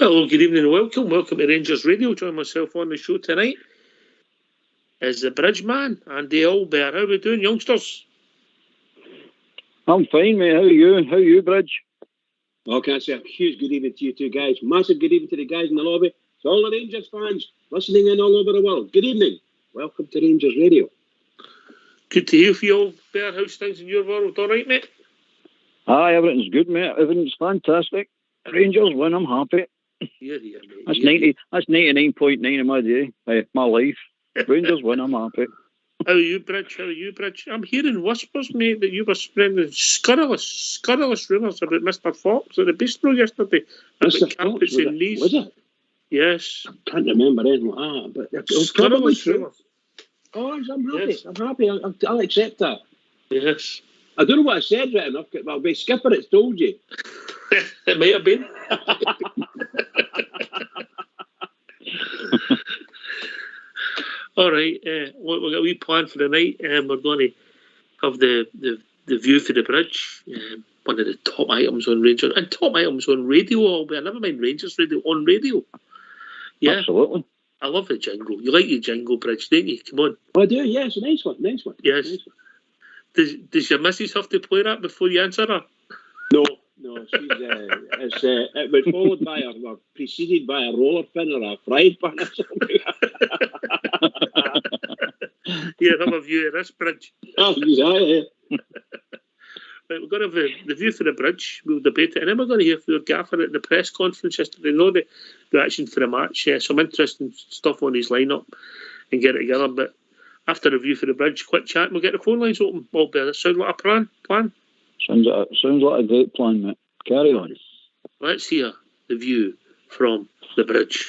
Hello, good evening and welcome. Welcome to Rangers Radio. Join myself on the show tonight is the bridge man, Andy Albert. How are we doing, youngsters? I'm fine, mate. How are you? How are you, Bridge? Well, can I say a huge good evening to you two guys. Massive good evening to the guys in the lobby. To all the Rangers fans listening in all over the world. Good evening. Welcome to Rangers Radio. Good to hear from you, Albert. How's things in your world? All right, mate? Aye, everything's good, mate. Everything's fantastic. Rangers win, I'm happy. Yeah, mate. That's 99.9 of my day, my life. Rangers win, I'm happy. How are you, Bridge? I'm hearing whispers, mate, that you were spreading scurrilous rumours about Mr. Fox at the bistro yesterday. Mr. Fox, was it? Yes. I can't remember anything like that, but it was probably true. Oh, I'm happy. Yes. I'm happy. I'll accept that. Yes. I don't know what I said right enough, but I'll be Skipper, it's told you. It might have been. All right, we've got a wee plan for the night. We're going to have the view for the bridge, one of the top items on Rangers, and top items on radio. Never mind Rangers Radio, on radio. Yeah, absolutely. I love the jingle. You like your jingle, Bridge, don't you? Come on. Oh, I do, yeah, it's a nice one. Yes. Nice one. Does your missus have to play that before you answer her? No, she's, it was followed by or preceded by a roller pin or a fry pan or something. Here, have a view of this, Bridge. Oh, exactly. Right, we're going to have the view for the bridge. We'll debate it, and then we're going to hear from your gaffer at the press conference yesterday. Know the reaction for the match. Some interesting stuff on his lineup and get it together. But after the view for the bridge, quick chat, and we'll get the phone lines open. That sounds like a plan. Sounds like a great plan, mate. Carry on. Let's hear the view from the bridge.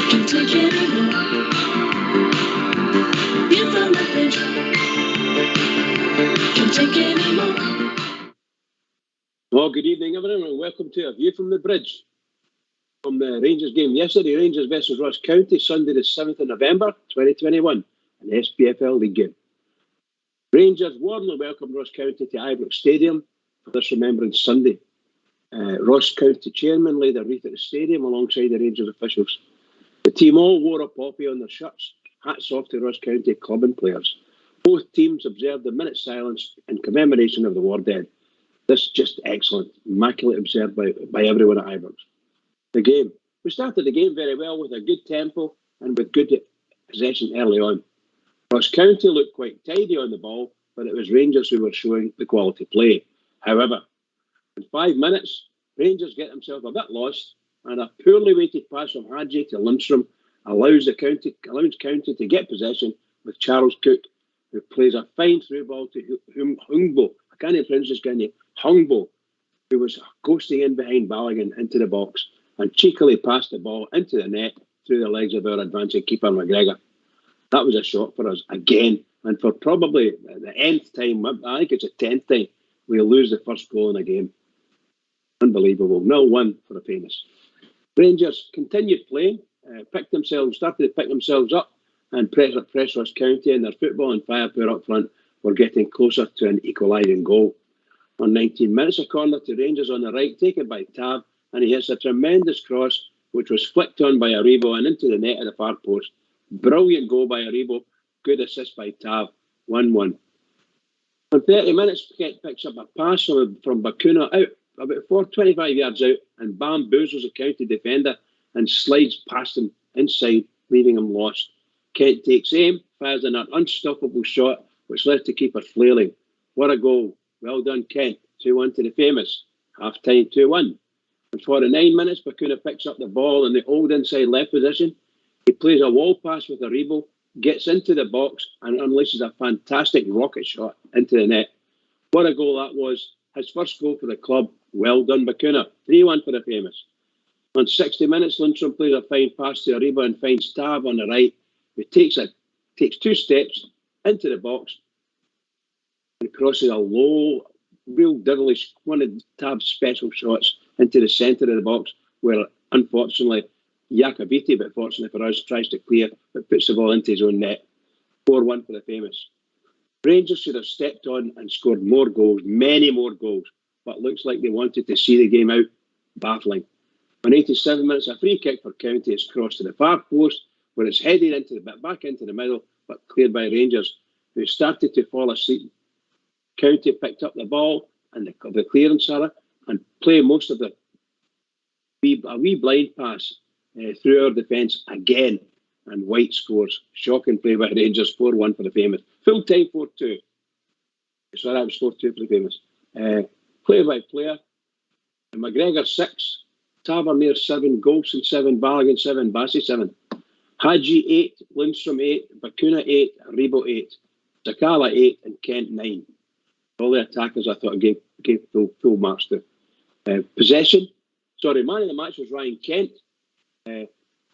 Can't take anymore. You found the bridge. Can't take anymore. Well, good evening, everyone, and welcome to a view from the bridge. From the Rangers game yesterday, Rangers versus Ross County, Sunday the 7th of November 2021, an SPFL League game. Rangers warmly welcomed Ross County to Ibrox Stadium for this Remembrance Sunday. Ross County chairman laid a wreath at the stadium alongside the Rangers officials. The team all wore a poppy on their shirts. Hats off to Ross County club and players. Both teams observed a minute's silence in commemoration of the war dead. This is just excellent, immaculate observed by everyone at Ibrox. The game. We started the game very well with a good tempo and with good possession early on. Ross County looked quite tidy on the ball, but it was Rangers who were showing the quality play. However, in 5 minutes, Rangers get themselves a bit lost, and a poorly weighted pass from Hadji to Lundstrom allows County to get possession with Charles Cook, who plays a fine through ball to Hungbo. I can't pronounce this guy name. Hungbo, who was coasting in behind Balogun into the box and cheekily passed the ball into the net through the legs of our advancing keeper McGregor. That was a shock for us again, and for probably the nth time, I think it's the 10th time, we'll lose the first goal in a game. Unbelievable. 0-1 for the famous. Rangers continued playing, started to pick themselves up and press Ross County, and their football and firepower up front were getting closer to an equalising goal. On 19 minutes, a corner to Rangers on the right, taken by Tav, and he hits a tremendous cross, which was flicked on by Aribo and into the net at the far post. Brilliant goal by Aribo. Good assist by Tav. 1-1. On 30 minutes, Kent picks up a pass from Bakuna out, about 25 yards out, and bamboozles a County defender and slides past him inside, leaving him lost. Kent takes aim, fires an unstoppable shot, which left the keeper flailing. What a goal. Well done, Kent. 2-1 to the famous. Half-time 2-1. And for the 9 minutes, Bakuna picks up the ball in the old inside left position. He plays a wall pass with Aribo, gets into the box and unleashes a fantastic rocket shot into the net. What a goal that was. His first goal for the club. Well done, Bakuna. 3-1 for the famous. On 60 minutes, Lundstrom plays a fine pass to Aribo and finds Tav on the right, who takes 2 steps into the box and crosses a low, real devilish, one of Tav's special shots into the centre of the box, where unfortunately Jakabiti, but fortunately for us, tries to clear, but puts the ball into his own net. 4-1 for the Famous. Rangers should have stepped on and scored more goals, many more goals, but looks like they wanted to see the game out. Baffling. On 87 minutes, a free kick for County is crossed to the far post, where it's headed back into the middle, but cleared by Rangers, who started to fall asleep. County picked up the ball and the clearance, and play most of a wee blind pass through our defence again, and White scores. Shocking play by Rangers, 4-1 for the Famous. Full time 4-2. So that was 4-2 for the Famous. Player by player, McGregor 6, Tavernier 7, Golson 7, Balogun 7, Bassey 7, Hadji 8, Lindstrom 8, Bakuna 8, Rebo 8, Sakala 8, and Kent 9. All the attackers I thought gave full marks to. Possession, man of the match was Ryan Kent,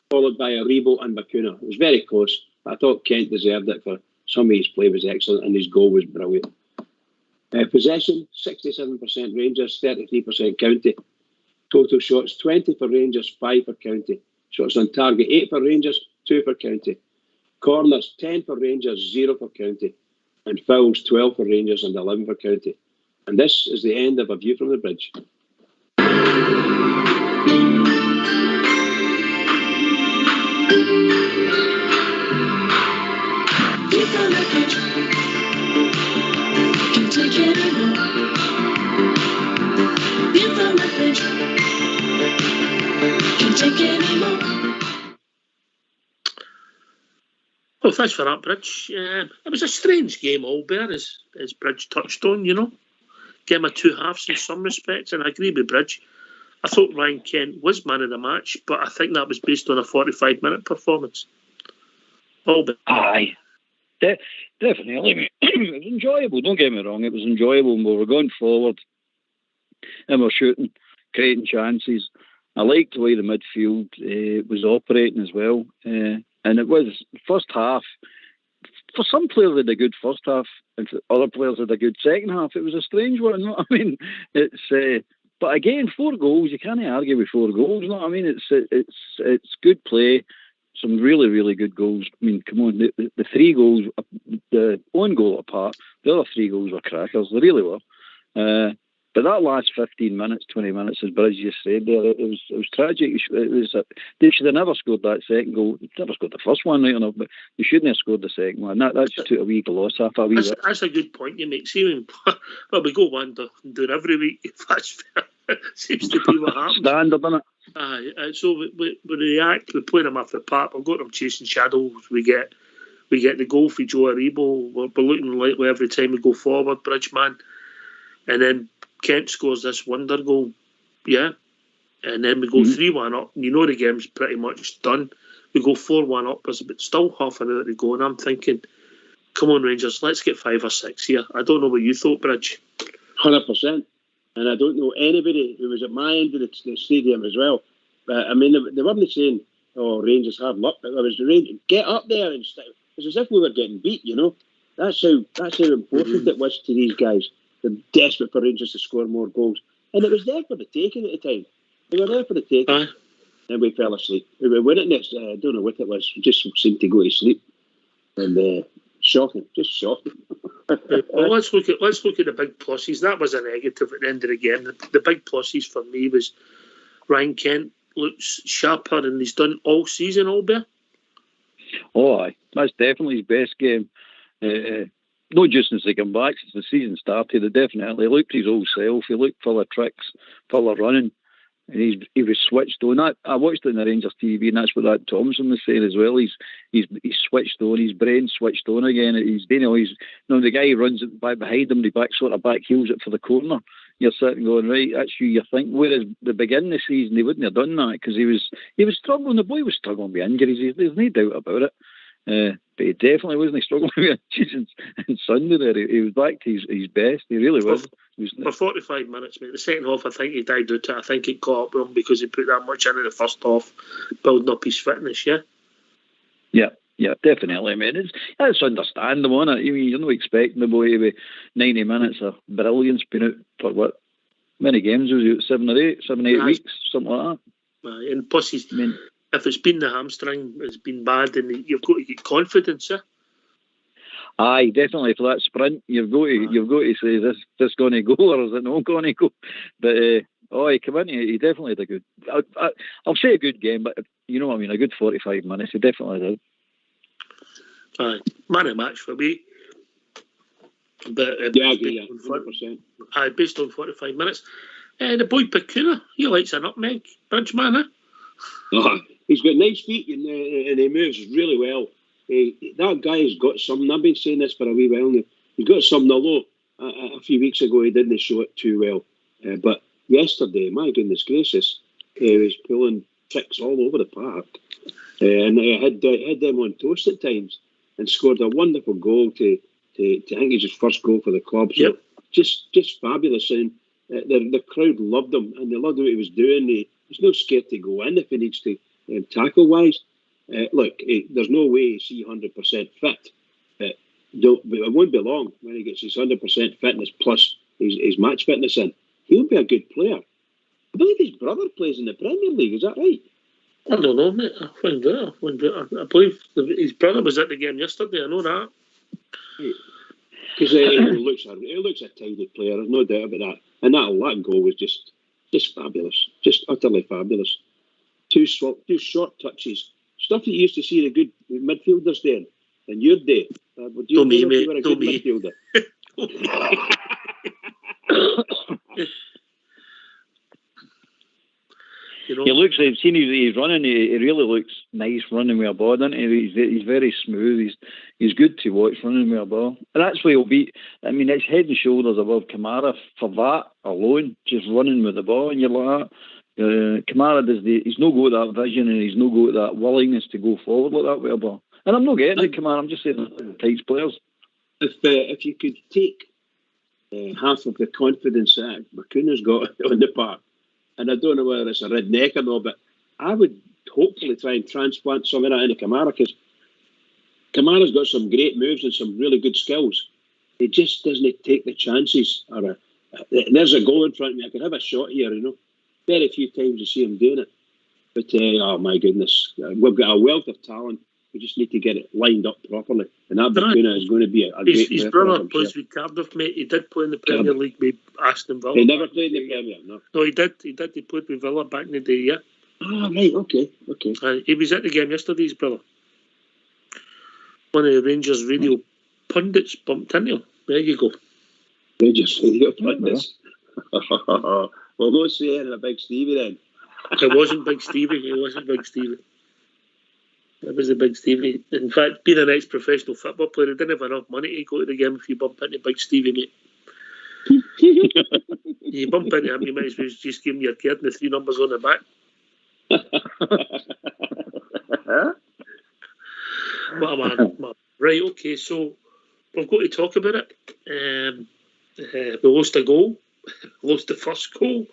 followed by Rebo and Bakuna. It was very close, but I thought Kent deserved it for some of his play was excellent and his goal was brilliant. Possession, 67% Rangers, 33% County. Total shots, 20 for Rangers, 5 for County. Shots on target, 8 for Rangers, 2 for County. Corners, 10 for Rangers, 0 for County. And fouls, 12 for Rangers and 11 for County. And this is the end of A View from the Bridge. View from the bridge. Can't take anymore. View from the bridge. Can't take anymore. Well, thanks for that, Bridge. It was a strange game, Albert, as Bridge touched on, Game of two halves in some respects, and I agree with Bridge. I thought Ryan Kent was man of the match, but I think that was based on a 45-minute performance. Albert. Aye. Definitely. It was enjoyable, don't get me wrong. It was enjoyable when we were going forward and we're shooting, creating chances. I liked the way the midfield was operating as well. And it was first half. For some players, they had a good first half, and for other players had a good second half. It was a strange one. You know what I mean? It's but again, 4 goals. You can't argue with 4 goals. You know what I mean? It's good play. Some really, really good goals. I mean, come on, the 3 goals, the one goal apart, the other 3 goals were crackers. They really were. But that last 15 minutes, 20 minutes, as Bridge just said there, it was tragic. They should have never scored that second goal. They never scored the first one, right enough, but they shouldn't have scored the second one. That just took a wee gloss off a wee bit. That's a good point you make. See, well, we go one doing every week. If that's fair, seems to be what happens. Standard, isn't it? Aye, so we react. We play them off the park. We've got them chasing shadows. We get the goal for Joe Aribo. We're looking likely every time we go forward, Bridgeman, and then Kent scores this wonder goal, and then we go 3-1 up. You know the game's pretty much done. We go 4-1 up. There's still half an hour to go, and I'm thinking, come on, Rangers, let's get 5 or 6 here. I don't know what you thought, Bridge. 100%. And I don't know anybody who was at my end of the stadium as well. I mean, they weren't saying, "Oh, Rangers hard luck," but there was the Rangers get up there and stuff. It's as if we were getting beat. That's how important it was to these guys. They're desperate for Rangers to score more goals. And it was there for the taking at the time. They were there for the taking. And we fell asleep. We were winning this. I don't know what it was. We just seemed to go to sleep. And shocking. Just shocking. Well, let's look at the big pluses. That was a negative at the end of the game. The big pluses for me was Ryan Kent looks sharper than he's done all season, Albert. Oh, aye. That's definitely his best game. Not just since they come back, since the season started. He definitely looked his old self. He looked full of tricks, full of running. And he was switched on. I watched it in the Rangers TV, and that's what that Thompson was saying as well. He's switched on. His brain switched on again. The guy who runs it back behind him. The back heels it for the corner. You're sitting going, right, that's who you think. Whereas the beginning of the season, he wouldn't have done that because he was struggling. The boy was struggling with injuries. There's no doubt about it. But he definitely wasn't struggling with injuries on Sunday there. He was back to his best. He really was. For 45 minutes, mate. The second half, I think he died out. I think it caught up with him because he put that much into the first half, building up his fitness, Yeah, definitely. I mean, that's understandable, isn't it? You're not expecting the boy to be 90 minutes of brilliance, been out for what? Many games was he out? 7 or 8 weeks, something like that. And plus if it's been the hamstring, it's been bad, and you've got to get confidence. Aye, definitely for that sprint, you've got to say, is this going to go or is it not going to go? But he came in. He definitely had a good. I'll say a good game, but you know what I mean. A good 45 minutes. He definitely did. Aye, man of match for me. But I agree. 100%. Aye, based on 45 minutes. The boy Pacuna, he likes a nutmeg, Bridge man, Oh, he's got nice feet and he moves really well. That guy's got something. I've been saying this for a wee while now. He's got something, although a few weeks ago he didn't show it too well. But yesterday, my goodness gracious, he was pulling tricks all over the park. And I had them on toast at times and scored a wonderful goal to I think it's his first goal for the club. So yep. just fabulous. And the crowd loved him and they loved what he was doing. He's not scared to go in if he needs to, tackle-wise. Look, there's no way he's 100% fit. But it won't be long when he gets his 100% fitness plus his match fitness in. He'll be a good player. I believe his brother plays in the Premier League. Is that right? I don't know, mate. I found out. I believe his brother was at the game yesterday. I know that. Because he looks a tidy player. There's no doubt about that. And that goal was just fabulous. Just utterly fabulous. Two short touches. Stuff that you used to see the good midfielders doing in your day. Don't me, mate. You were a good midfielder. He looks. I've seen he's running. He really looks nice running with a ball, doesn't he? He's very smooth. He's good to watch running with a ball, and that's why he'll be. I mean, it's head and shoulders above Kamara for that alone. Just running with the ball, and you're like that. Kamara he's no got that vision, and he's no got that willingness to go forward like that with a ball. And I'm not getting it, Kamara. I'm just saying the types players. If you could take half of the confidence that Macuna's got on the park. And I don't know whether it's a red neck or not, but I would hopefully try and transplant some of that into Kamara because Kamara's got some great moves and some really good skills. He just doesn't take the chances. There's a goal in front of me. I could have a shot here, Very few times you see him doing it. But, oh my goodness, we've got a wealth of talent. We just need to get it lined up properly. And that Bacuna is going to be a great player. His brother plays with Cardiff, mate. He did play in the Premier League with Aston Villa. He never played in the Premier, no? No, he did. He played with Villa back in the day, yeah. Oh, right, okay. He was at the game yesterday, his brother. One of the Rangers Radio pundits bumped into him. There you go. Rangers Radio pundits. Well, don't say anything about Big Stevie then. It wasn't Big Stevie. It was the Big Stevie. In fact, being an ex-professional football player, he didn't have enough money to go to the game if you bump into Big Stevie, mate. You bump into him, you might as well just give him your card and the 3 numbers on the back. What a man. Right, okay, so we've got to talk about it. We lost a goal. Lost the first goal.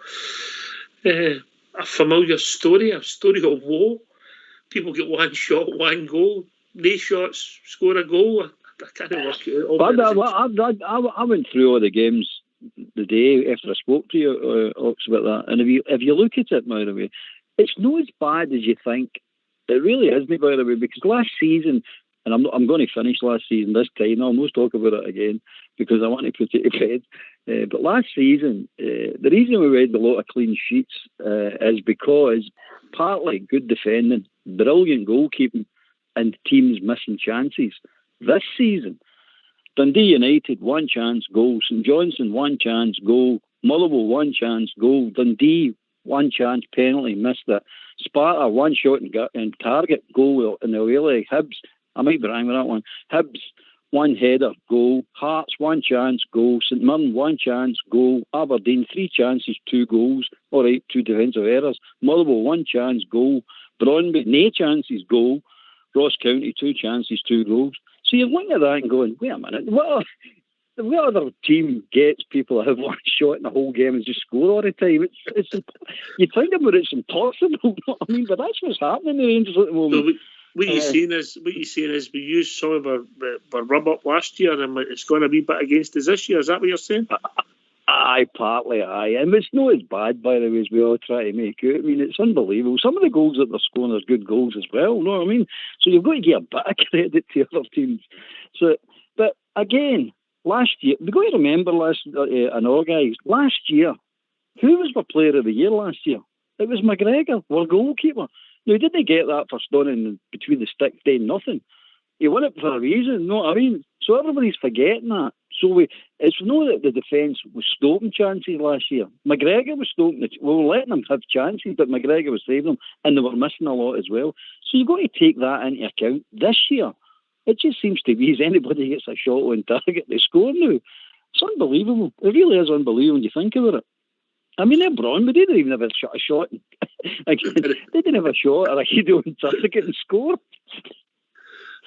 A familiar story, a story of woe. People get one shot, one goal. No shots, score a goal. I can't work it out. I went through all the games the day after I spoke to you, Ox, about that. And if you look at it, by the way, it's not as bad as you think. It really isn't, by the way, because last season, and I'm going to finish last season this time. I'll not talk about it again because I want to put it to bed. But last season, the reason we had a lot of clean sheets is because partly good defending, brilliant goalkeeping, and teams missing chances. This season, Dundee United, 1 chance, goal. St Johnstone, 1 chance, goal. Motherwell, 1 chance, goal. Dundee, 1 chance, penalty, missed it. Sparta, 1 shot in target, goal in the away leg. Hibs, I might be wrong with that one. Hibs, 1 header, goal. Hearts, 1 chance, goal. St Mirren, 1 chance, goal. Aberdeen, 3 chances, 2 goals. All right, 2 defensive errors. Motherwell, 1 chance, goal. Brøndby, no chances, goal. Ross County, 2 chances, 2 goals. So you're looking at that and going, wait a minute, what other team gets people that have 1 shot in the whole game and just score all the time? It's you think about it, it's impossible. I mean, but that's what's happening in the Rangers at the moment. So what you're saying is we used some of our rub up last year and it's going to be a bit against us this year. Is that what you're saying? Aye, partly, aye. And it's not as bad, by the way, as we all try to make it. I mean, it's unbelievable. Some of the goals that they're scoring are good goals as well, you know what I mean? So you've got to give a bit of credit to other teams. So, but again, last year, we've got to remember last year, who was the player of the year last year? It was McGregor, our goalkeeper. Now, he didn't get that for stunning between the sticks, doing nothing. He won it for a reason, you know what I mean? So everybody's forgetting that. So it's not that the defence was stopping chances last year. McGregor was stopping we were letting them have chances, but McGregor was saving them, and they were missing a lot as well. So you've got to take that into account. This year, it just seems to be as anybody gets a shot on target, they score now. It's unbelievable. It really is unbelievable when you think about it. I mean, they're Braun, but they didn't even have a shot. They didn't have a shot or a head on target and score.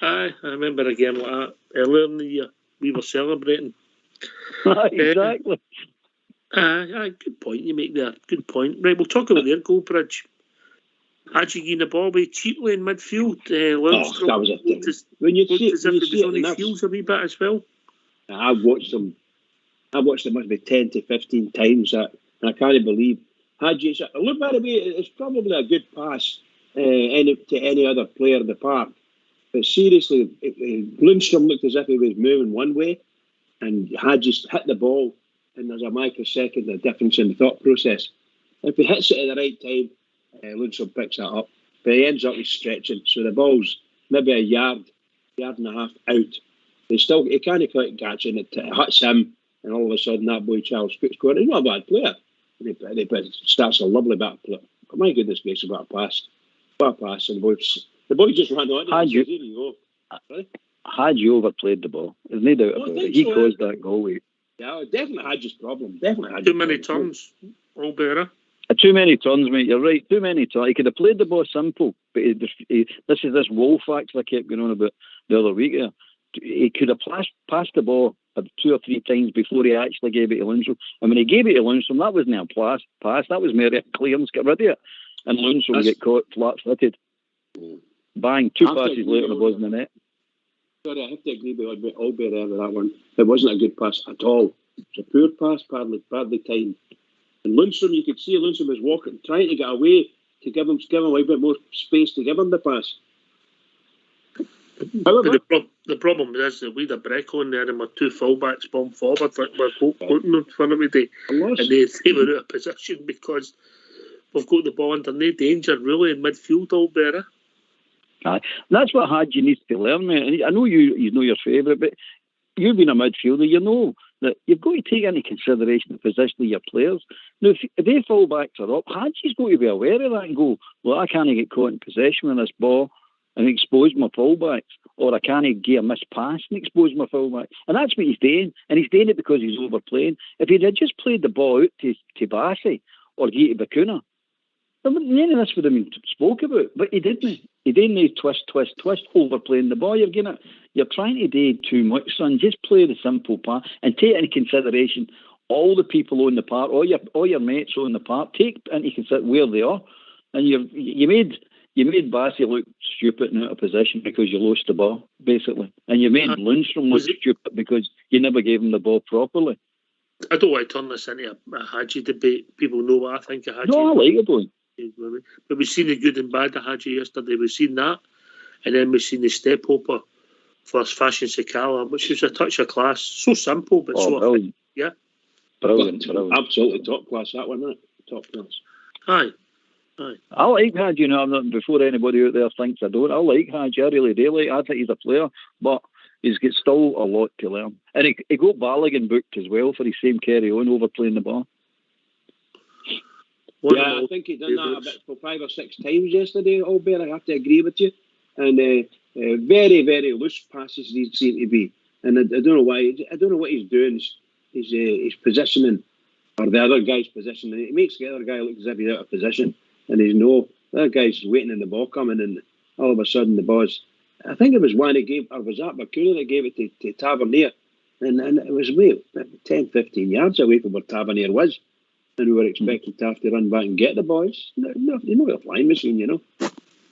Aye, I remember a game like that earlier in the year. We were celebrating. Exactly. Aye, good point you make there. Good point. Right, we'll talk about their goal bridge. Hadji getting the ball away cheaply in midfield. That was a thing. When you see as if it was on his heels a wee bit as well. I've watched them maybe 10 to 15 times. And I can't believe Hadji. Look, by the way, it's probably a good pass to any other player in the park. But seriously, Lundstrom looked as if he was moving one way, and had just hit the ball, and there's a microsecond, the difference in the thought process. If he hits it at the right time, Lundstrom picks that up, but he ends up with stretching, so the ball's maybe a yard and a half out. He can't quite catch it, and it hits him, and all of a sudden that boy Charles Cook scored. He's not a bad player. And he starts a lovely bit of play. But my goodness gracious, what a pass. What a pass, and the boy just ran on it. Here you go. Had you overplayed the ball? There's no doubt about it. He caused that goal. Yeah, definitely had his problem. Definitely had too many turns. All better. Too many turns, mate. You're right. Too many turns. He could have played the ball simple, but this is this wall factor I kept going on about the other week. He could have passed the ball 2 or 3 times before he actually gave it to Lundstrom. And when he gave it to Lundstrom, that wasn't a pass. That was merely a clearance. Get rid of it. And Lundstrom get caught flat-footed. Bang, 2 passes later and it was in the net. Sorry, I have to agree with Albert there with that one. It wasn't a good pass at all. It's a poor pass, badly timed. And Lundstrom, you could see Lundstrom was walking, trying to get away to give him a wee bit more space to give him the pass. However, the problem is that we had a break on there and my 2 fullbacks bomb forward, like we're putting in front of me, and they were out of position because we've got the ball under no danger really in midfield, all better. Aye. That's what Hadji needs to learn, mate. I know you know your favourite, but you've been a midfielder, you know that you've got to take into consideration the position of your players. Now, if their fullbacks are up, Hadji's got to be aware of that and go, well, I can't get caught in possession with this ball and expose my fullbacks, or I can't get a missed pass and expose my fullbacks. And that's what he's doing, and he's doing it because he's overplaying. If he'd just played the ball out to Bassi or Gita Bakuna, none of this would have been spoke about, but he didn't. He didn't twist, overplaying the ball. You're trying to do too much, son. Just play the simple part and take into consideration all the people on the park, all your mates on the park. Take into consideration where they are, and you made Bassi look stupid and out of position because you lost the ball, basically, and you made Lundstrom look stupid because you never gave him the ball properly. I don't want to turn this into a Hadji debate. People know what I think of Hadji. No, I like it, boy. But we've seen the good and bad of Hadji yesterday. We've seen that, and then we've seen the step hopper for Fashion Sakala, which was a touch of class. So simple, but so brilliant. Yeah, brilliant. Absolutely top class. That one, isn't it? Top class. Aye. I like Hadji. Before anybody out there thinks I don't, I like Hadji. I really do. I think he's a player, but he's got still a lot to learn. And he got Balogun booked as well for his same carry on overplaying the ball. I think he done that about 5 or 6 times yesterday, Albert. I have to agree with you. And very, very loose passes these seem to be. And I don't know why. I don't know what he's doing. His positioning, or the other guy's positioning. It makes the other guy look as if he's out of position. And the other guy's waiting in the ball coming, and all of a sudden the ball's. I think it was one he gave, or was that Bakuna that gave it to Tavernier? And it was 10, 15 yards away from where Tavernier was. And we were expecting to have to run back and get the boys. No, you know, a flying machine,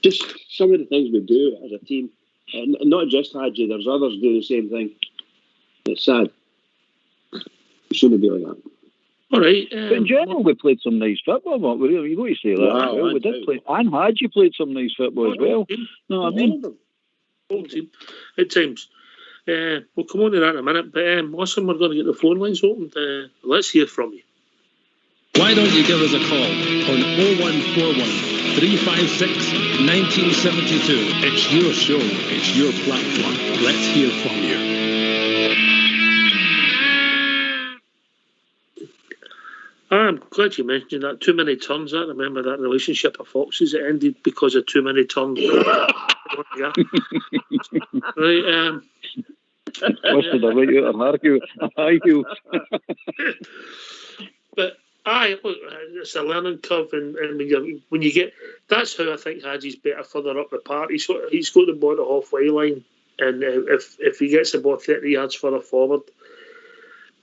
Just some of the things we do as a team, and not just Hadji, there's others do the same thing. It's sad. It shouldn't be like that. All right. But in general, we played some nice football. But you got to say that as well. We did play, and Hadji played some nice football as well. No, I mean, whole team at times. We'll come on to that in a minute. But listen, we're going to get the phone lines opened. Let's hear from you. Why don't you give us a call on 0141 356 1972? It's your show. It's your platform. Let's hear from you. I'm glad you mentioned that. Too many turns. I remember that relationship of Fox's. It ended because of too many turns. Yeah. Right. What's the way you argue? But look, it's a learning curve, and when you get, that's how I think Hadji's better further up the park. He's got the ball at the halfway line, and if he gets the ball 30 yards further forward,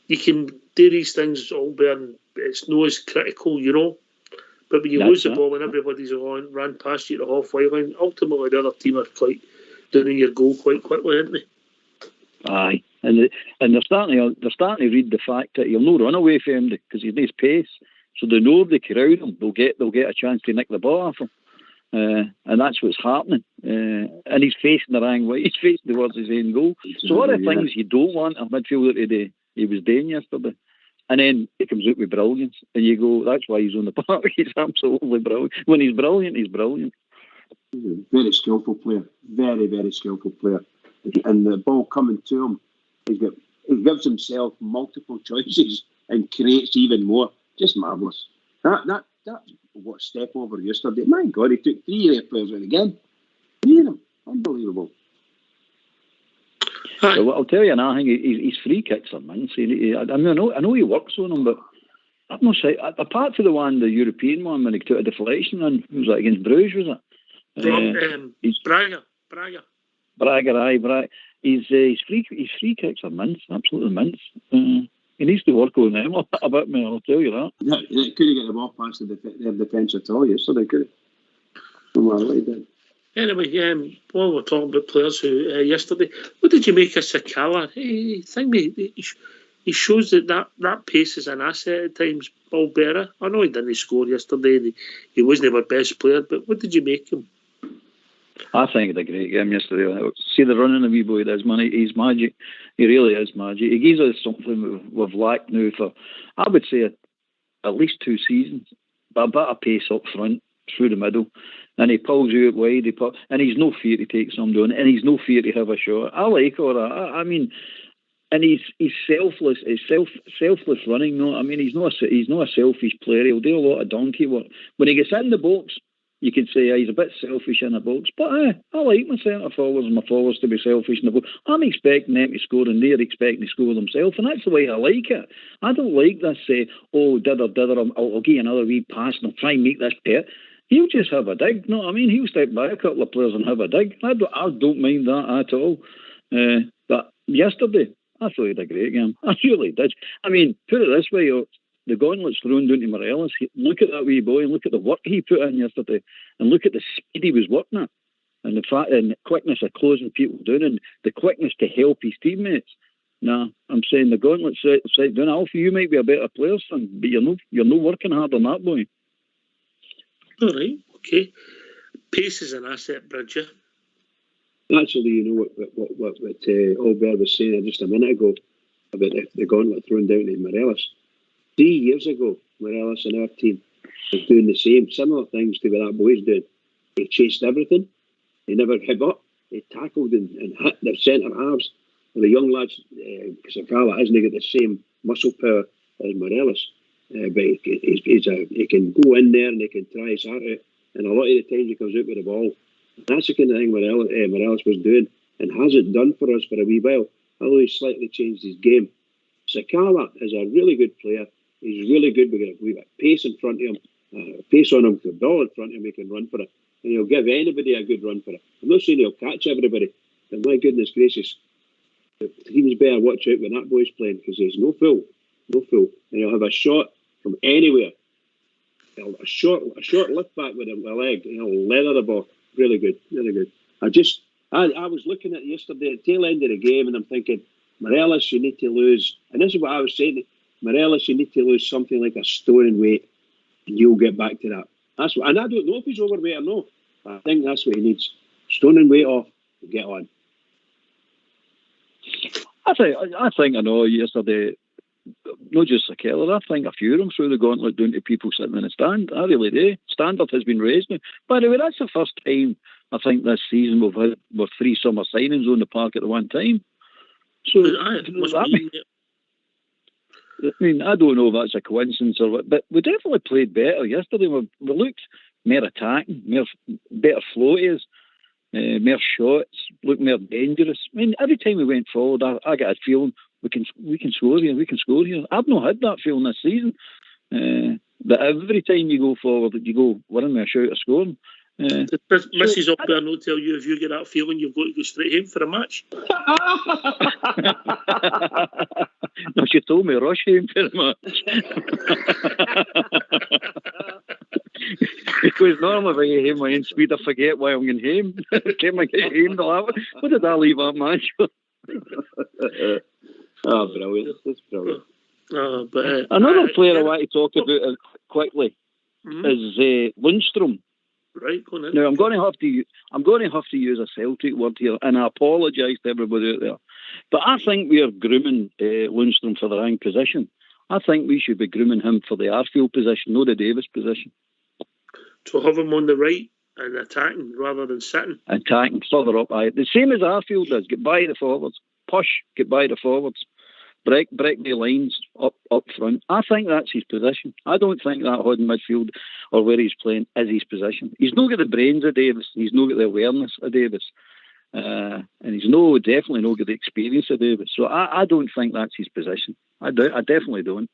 you can do these things all better. It's not as critical, you know. But when you lose the ball and everybody's ran past you at the halfway line, ultimately the other team are quite down in your goal quite quickly, aren't they? Aye, and they're starting to read the fact that he'll not run away from him because he's nice pace. So they know if they crowd him, they'll get a chance to nick the ball off him, and that's what's happening. And he's facing the wrong way. He's facing towards his own goal. So all the things you don't want a midfielder to do, he was doing yesterday. And then he comes out with brilliance, and you go, that's why he's on the park. He's absolutely brilliant. When he's brilliant, he's brilliant. Very skillful player. Very, very skillful player. And the ball coming to him, he gives himself multiple choices and creates even more. Just marvellous. That what step over yesterday. My God, he took 3 of their players out again. 3 of them. Unbelievable. So I'll tell you now, I think his free kicks are mince. I know he works on them, but I've no sight. Apart from the European one when he took a deflection, and was that against Bruges? Was it? Braga. Braga. His free kicks are mince, absolutely mince. He needs to work on them a bit more. I'll tell you that. Yeah, he couldn't get the ball past their defence at all yesterday, could he? Well, he did. Anyway, while we're talking about players who yesterday, what did you make of Sakala? He shows that pace is an asset at times. Paul Berra, I know he didn't score yesterday, and he wasn't our best player, but what did you make him? I think he had a great game yesterday. See the running of wee boy does, man. He's magic. He really is magic. He gives us something we've lacked now for, I would say, at least 2 seasons. But a bit of pace up front, through the middle. And he pulls you out wide, and he's no fear to take some down, and he's no fear to have a shot. I like all that. I mean, and he's selfless. He's selfless running. No, I mean he's not a selfish player. He'll do a lot of donkey work. When he gets in the box, you can say he's a bit selfish in the box. But I like my centre forwards and my forwards to be selfish in the box. I'm expecting them to score, and they're expecting to score themselves, and that's the way I like it. I don't like this dither. I'll give you another wee pass and I'll try and make this better. He'll just have a dig. No, I mean, he'll step by a couple of players and have a dig. I don't mind that at all. But yesterday, I thought he had a great game. I really did. I mean, put it this way, the gauntlet's thrown down to Morelos. Look at that wee boy and look at the work he put in yesterday, and look at the speed he was working at, and the fact and the quickness of closing people down, and the quickness to help his teammates. Nah, I'm saying the gauntlet's set down. Alfie, you might be a better player, son, but you're no working hard on that boy. All right, okay. Pace is an asset, Bridger. Actually, you know what Albert was saying just a minute ago about the gauntlet thrown down to Morelos. 3 years ago, Morelos and our team was doing the similar things to what that boy's doing. He chased everything. He never hit up. He tackled and hit the centre halves. And the young lads, Sakala hasn't got the same muscle power as Morelos. But he can go in there and he can try his heart out. And a lot of the times he comes out with the ball. That's the kind of thing Morelos was doing and hasn't done for us for a wee while. Although he's slightly changed his game. Sakala is a really good player. He's really good. We got a wee bit of pace in front of him. Pace on him, the ball in front of him, he can run for it. And he'll give anybody a good run for it. I'm not saying he'll catch everybody. But my goodness gracious, the teams better watch out when that boy's playing because he's no fool. And he'll have a shot from anywhere. A short lift back with a leg, and he'll leather the ball. Really good. I was looking at yesterday at the tail end of the game, and I'm thinking, Morelos, you need to lose. And this is what I was saying. Morelos, you need to lose something like a stone in weight, and you'll get back to that. That's what, and I don't know if he's overweight or no. I think that's what he needs. Stone and weight off, and get on. I think I know yesterday, not just a Keller, I think a few of them threw the gauntlet down to people sitting in the stand. I really do. Standard has been raised now. By the way, that's the first time I think this season we've had 3 summer signings on the park at the one time. So I don't know if that's a coincidence or what, but we definitely played better yesterday. We looked more attacking, better floaties, more shots, looked more dangerous. I mean, every time we went forward, I got a feeling we can score here, we can score here. I've not had that feeling this season. But every time you go forward, you go, we're in with a shout of scoring. Mrs. Up there will tell you if you get that feeling, you've got to go straight home for a match. No, she told me rush home for a match. Because normally when you home my own speed, I forget why I'm going home. Can't I get home to laugh? What did I leave that match for? Oh, brilliant. That's brilliant. Another player I want to talk about quickly is Lundstrom. Right, go on then. Now I'm going to have to use a Celtic word here, and I apologise to everybody out there, but I think we are grooming Lundstrom for the wrong position. I think we should be grooming him for the Arfield position, not the Davis position. To have him on the right and attacking rather than sitting. Attacking further up, the same as Arfield does. Get by the forwards, push, get by the forwards. Break the lines up front. I think that's his position. I don't think that holding midfield or where he's playing is his position. He's not got the brains of Davis. He's not got the awareness of Davis. And he's definitely not got the experience of Davis. So I don't think that's his position. I definitely don't.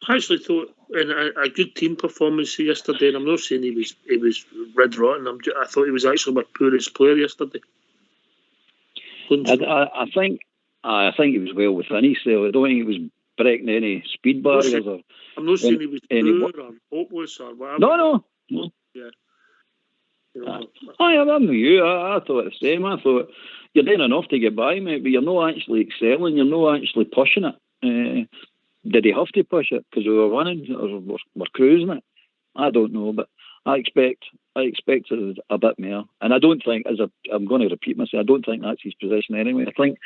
I actually thought in a good team performance yesterday, and I'm not saying he was red rotten. I thought he was actually my poorest player yesterday. I think he was well within himself. I don't think he was breaking any speed barriers. I'm not saying he was poor or hopeless or whatever. No. Yeah. I'm with you. I thought the same. I thought you're doing enough to get by, mate, but you're not actually excelling. You're not actually pushing it. Did he have to push it because we were winning or we're cruising it? I don't know, but I expected a bit more, and I don't think, I'm going to repeat myself, I don't think that's his position anyway. I think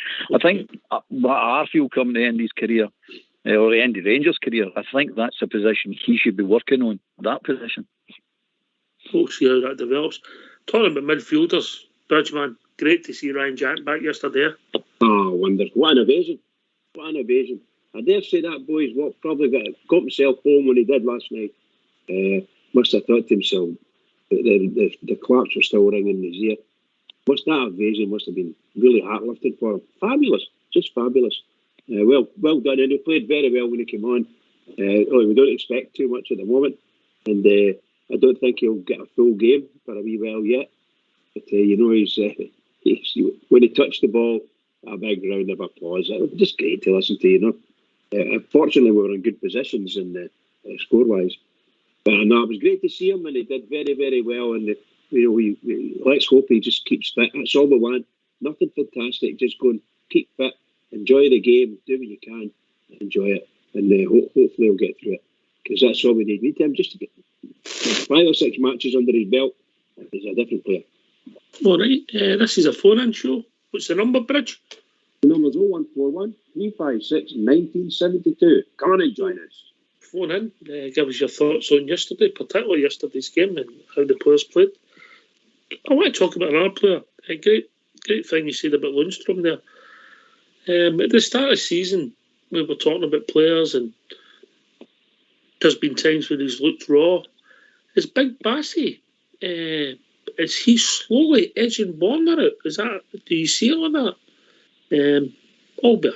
Arfield coming to the end of his career, or the end of Rangers' career, I think that's a position he should be working on. That position. We'll see how that develops. Talking about midfielders, Bridgeman, great to see Ryan Jack back yesterday. Oh, wonderful! What an evasion! What an evasion! I dare say that boy's probably got himself home when he did last night. Must have thought to himself, the claps were still ringing in his ear. That evasion must have been really heart-lifting for him. Fabulous, just fabulous. Well done, and he played very well when he came on. We don't expect too much at the moment, and I don't think he'll get a full game for a wee while yet. But he's when he touched the ball, a big round of applause. It was just great to listen to. Fortunately, we were in good positions in score-wise. But no, it was great to see him, and he did very, very well. And we let's hope he just keeps fit. That's all we want. Nothing fantastic. Just go and keep fit, enjoy the game, do what you can, enjoy it, and hopefully he'll get through it, because that's all we need. We need him just to get 5 or 6 matches under his belt. He's a different player. All right, this is a phone-in show. What's the number, Bridge? The number's 0141 356 1972. Come on and join us. Phone in, give us your thoughts on yesterday, particularly yesterday's game and how the players played. I want to talk about another player. A great thing you said about Lundstrom there. At the start of the season, we were talking about players, and there's been times when he's looked raw. Is Big Bassey, is he slowly edging Warner out? Do you see all that? Albert?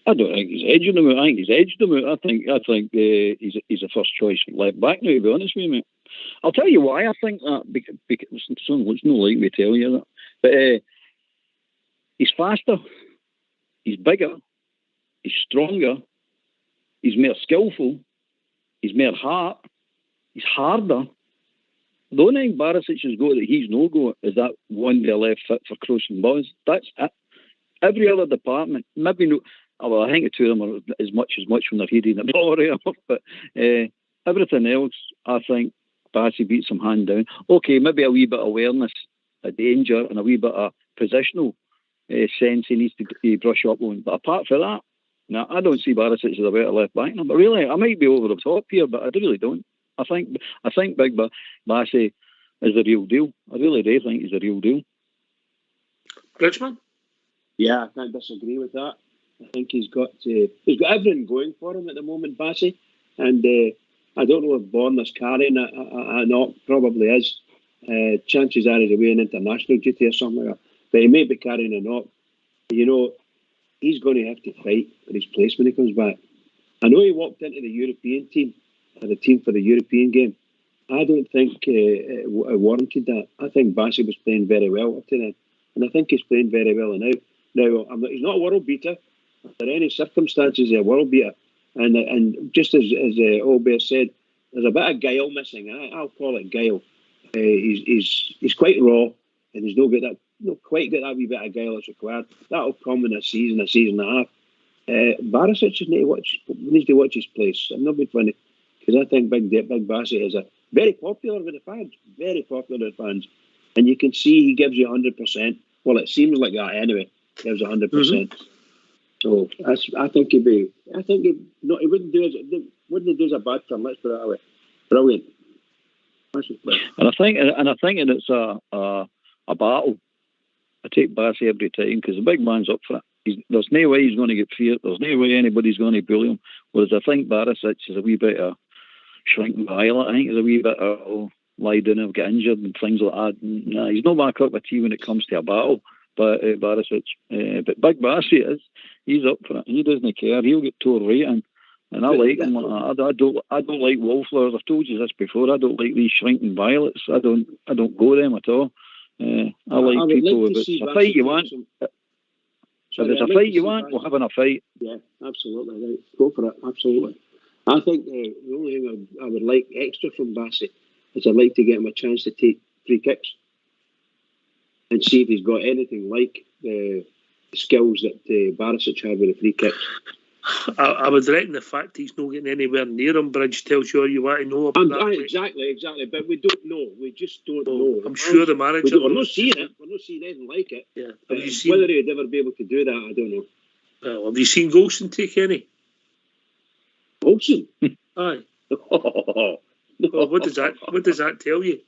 I don't think he's edging him out. I think he's edged him out. I think he's a first choice left back now, to be honest with you, mate. I'll tell you why I think that, because it's no like me telling you that. But he's faster, he's bigger, he's stronger, he's more skillful, he's more heart, he's harder. The only thing Barisic has got that he's no got is that one day left foot for crossing balls. That's it. Every other department, maybe no. well, I think the two of them are as much when they're heading the ball right up. But everything else, I think Bassey beats him hand down. Okay, maybe a wee bit of awareness of danger and a wee bit of positional sense he needs to brush up on. But apart from that, no, I don't see Barisic as a better left back. No, but really, I might be over the top here, but I really don't. I think Big Bassey is the real deal. I really do think he's the real deal. Bridgman? Yeah, I can't disagree with that. I think he's got everything going for him at the moment, Bassey. And I don't know if Bournemouth's carrying a knock. Probably is. Chances are he's away on international duty or something like that. But he may be carrying a knock. You know, he's going to have to fight for his place when he comes back. I know he walked into the European team, or the team for the European game. I don't think it warranted that. I think Bassey was playing very well up to then. And I think he's playing very well now. Now, he's not a world beater. Under any circumstances, he's a world beater. And just as Albert said, there's a bit of guile missing. I'll call it guile. He's quite raw, and he's not quite got that wee bit of guile that's required. That'll come in a season and a half. Barisic just needs to watch his place. I'm not being funny, because I think Big Bassey is very popular with the fans. Very popular with the fans. And you can see he gives you 100%. Well, it seems like that anyway. Gives 100%. Mm-hmm. So I think he wouldn't do as a bad turn. Let's put it that way. Brilliant. And I think it's a battle. I take Bassey every time because the big man's up for it. There's no way he's going to get feared. There's no way anybody's going to bully him. Whereas I think Barisic is a wee bit of shrinking violet. I think he's a wee bit of lie down and get injured and things like that. Nah, he's not my cup of tea when it comes to a battle. But Barisic, but Big Bassey he's up for it. He doesn't care. He'll get tore right in. And I like him like that. I don't like wallflowers. I've told you this before. I don't like these shrinking violets. I don't go them at all. I like people. If it's a fight you want, if there's a fight you want, we're having a fight. Yeah, absolutely. Right. Go for it. Absolutely. I think the only thing I would like extra from Bassey is I'd like to get him a chance to take free kicks and see if he's got anything like the skills that Barisic had with the free kicks. I would reckon the fact he's not getting anywhere near him, Bridge, tells you all you want to know about that. Exactly. But we don't know. We just don't know. I'm sure the manager... We're not seeing it. We're not seeing anything like it. Yeah. Whether he'd ever be able to do that, I don't know. Have you seen Golson take any? Golson? Aye. Well, what does that tell you?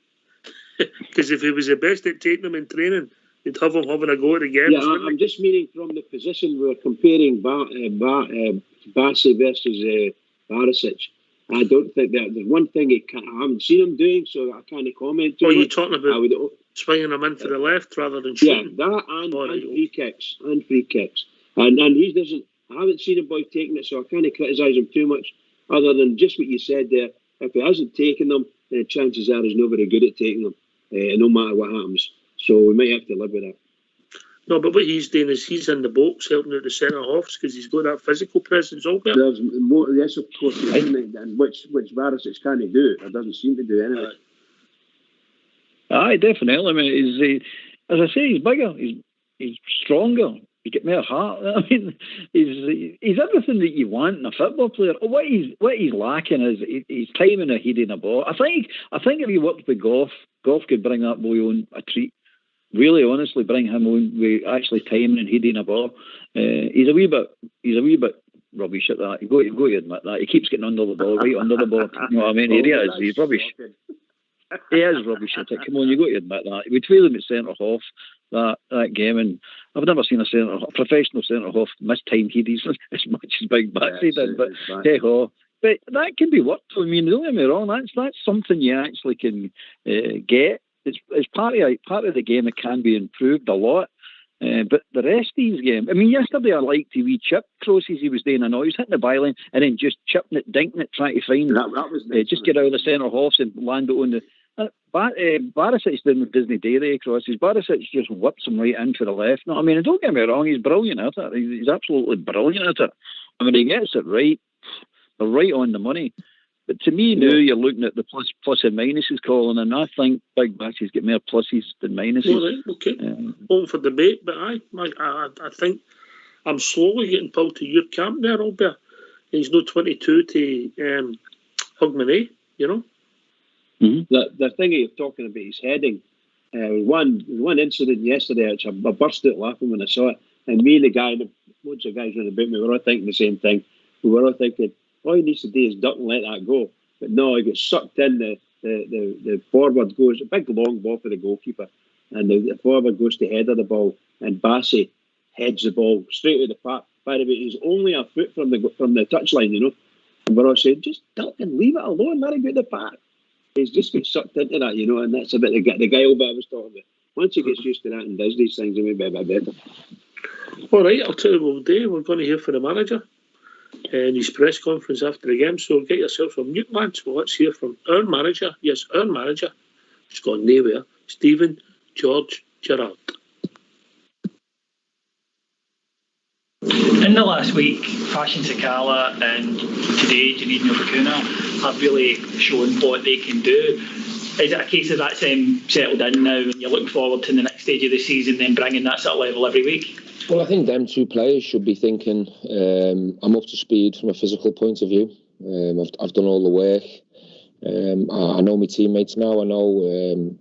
Because if he was the best at taking them in training, you'd have him having a go at the games. Yeah, I'm just meaning from the position we're comparing Bassey versus Barisic. I don't think that there's one thing I haven't seen him doing, so I can't comment. Well, you're talking about swinging him in for the left rather than shooting. Yeah, that and free kicks. And he doesn't. I haven't seen a boy taking it, so I can't criticise him too much, other than just what you said there. If he hasn't taken them, then the chances are he's not very good at taking them, no matter what happens. So we might have to live with that. No, but what he's doing is he's in the box helping out the centre halves because he's got that physical presence out there. There's more, yes, of course, and which Barisic can't do. It doesn't seem to do anyway. Aye, definitely. I mean, as I say, he's bigger. He's stronger. You get more heart. I mean, he's everything that you want in a football player. What he's lacking is his timing of heading a ball. I think if he worked with Goff could bring that boy on a treat. Really, honestly, bring him on with actually timing and heading a ball. He's a wee bit rubbish at that. You got to admit that. He keeps getting under the ball, right under the ball. You know what I mean? He's rubbish. He is rubbish at it. Come on, you got to admit that. We trailed him at centre half that game, and I've never seen a professional centre half miss time headies as much as Big Bassey did. But hey ho. But that can be worked. I mean, don't get me wrong. That's something you actually can get. It's part of the game that can be improved a lot. But the rest of these games, I mean, yesterday I liked the wee chip crosses he was doing. I know he was hitting the byline and then just chipping it, dinking it, trying to find that was nice, just get out of the centre halves and land it on the. Barisic's doing Disney Dairy crosses. Barisic just whips him right into the left. No, I mean, don't get me wrong, he's brilliant at it. He's absolutely brilliant at it. I mean, he gets it right. They're right on the money. But to me now, you're looking at the plus and minuses, Colin, and I think Big Bassey's got more pluses than minuses. Well, right, okay. Open for debate, but I I'm slowly getting pulled to your camp there, Albert. He's no 22 to Hogmanay, you know. Mm-hmm. The thing you're talking about is heading. One incident yesterday, which I burst out laughing when I saw it. And me and the guy, loads of guys running about me, we were all thinking the same thing. We were all thinking, all he needs to do is duck and let that go. But no, he gets sucked in. The forward goes, a big long ball for the goalkeeper. And the forward goes to header the ball. And Bassey heads the ball straight out the park. By the way, he's only a foot from the touchline, you know. And we're all saying, just duck and leave it alone, let him go to the park. He's just gets sucked into that, you know, and that's a bit the guy Albert was talking about. Once he gets used to that and does these things, it may be a bit better. All right, I'll tell you what we'll do. We're going to hear from the manager and his press conference after the game. So get yourself on mute, lads. Well, let's hear from our manager. Yes, our manager. He's gone nowhere. Stephen George Gerrard. In the last week, Fashion Sakala and today Janine Bakuna have really shown what they can do. Is it a case of that's settled in now and you're looking forward to the next stage of the season, then bringing that sort of level every week? Well, I think them two players should be thinking, I'm up to speed from a physical point of view. I've done all the work. I know my teammates now. I know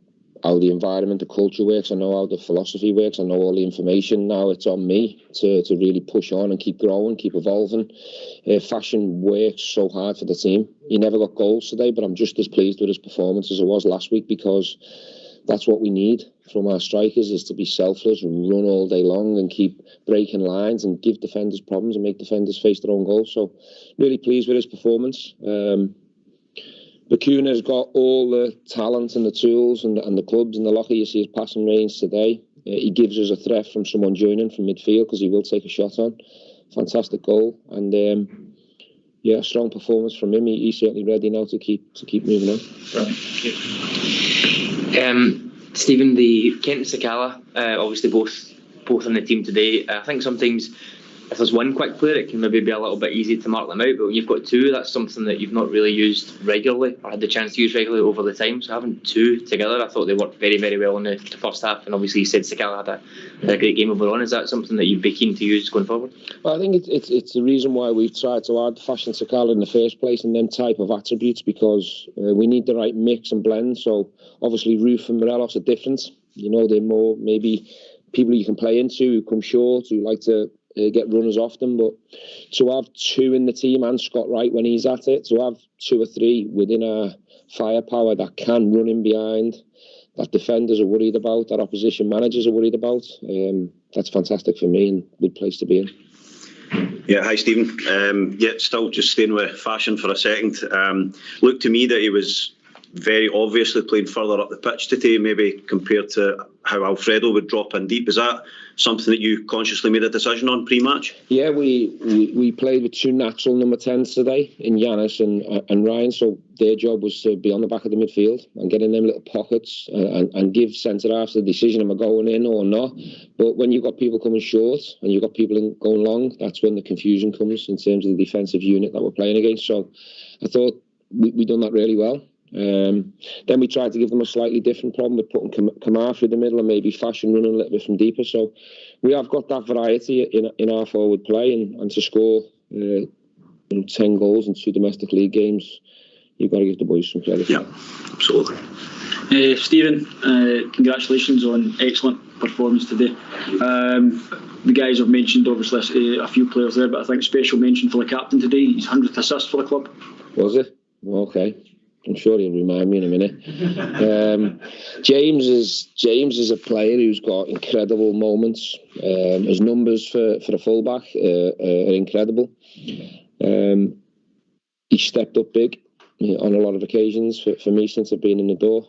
how the environment, the culture works. I know how the philosophy works. I know all the information. Now it's on me to really push on and keep growing, keep evolving. Fashion works so hard for the team. He never got goals today, but I'm just as pleased with his performance as I was last week, because that's what we need from our strikers, is to be selfless and run all day long and keep breaking lines and give defenders problems and make defenders face their own goals. So really pleased with his performance. Bakuna's got all the talent and the tools and the clubs in the locker. You see his passing range today. He gives us a threat from someone joining from midfield, because he will take a shot on. Fantastic goal. And a strong performance from him. He's certainly ready now to keep moving on. Stephen, the Kent and Sakala, obviously both on the team today. I think sometimes if there's one quick player, it can maybe be a little bit easy to mark them out, but when you've got two, that's something that you've not really used regularly or had the chance to use regularly over the time. So having two together, I thought they worked very, very well in the first half, and obviously you said Sakala had a great game overall. Is that something that you'd be keen to use going forward? Well, I think it's the reason why we've tried to add Fashion Sakala in the first place, and them type of attributes, because we need the right mix and blend. So obviously Ruth and Morelos are different. You know, they're more maybe people you can play into, who come short, who like to get runners off them. But to have two in the team, and Scott Wright when he's at it, to have two or three within our firepower that can run in behind, that defenders are worried about, that opposition managers are worried about, that's fantastic for me and a good place to be in. Yeah, hi Stephen. Still just staying with Fashion for a second. Looked to me that he was very obviously playing further up the pitch today, maybe compared to how Alfredo would drop in deep. Is that something that you consciously made a decision on pre-match? Yeah, we played with two natural number 10s today in Yanis and Ryan, so their job was to be on the back of the midfield and get in them little pockets and give centre-halves the decision, am I going in or not? But when you've got people coming short and you've got people going long, that's when the confusion comes in terms of the defensive unit that we're playing against. So I thought we done that really well. Then we tried to give them a slightly different problem with putting Kamar through the middle and maybe Fashion running a little bit from deeper. So we have got that variety in our forward play, and to score 10 goals in 2 domestic league games, you've got to give the boys some credit. Yeah, absolutely. Stephen, congratulations on excellent performance today. The guys have mentioned obviously a few players there, but I think special mention for the captain today. His 100th assist for the club. Was it? Okay. I'm sure he'll remind me in a minute. James is a player who's got incredible moments. His numbers for a fullback are incredible. He stepped up big on a lot of occasions for me since I've been in the door.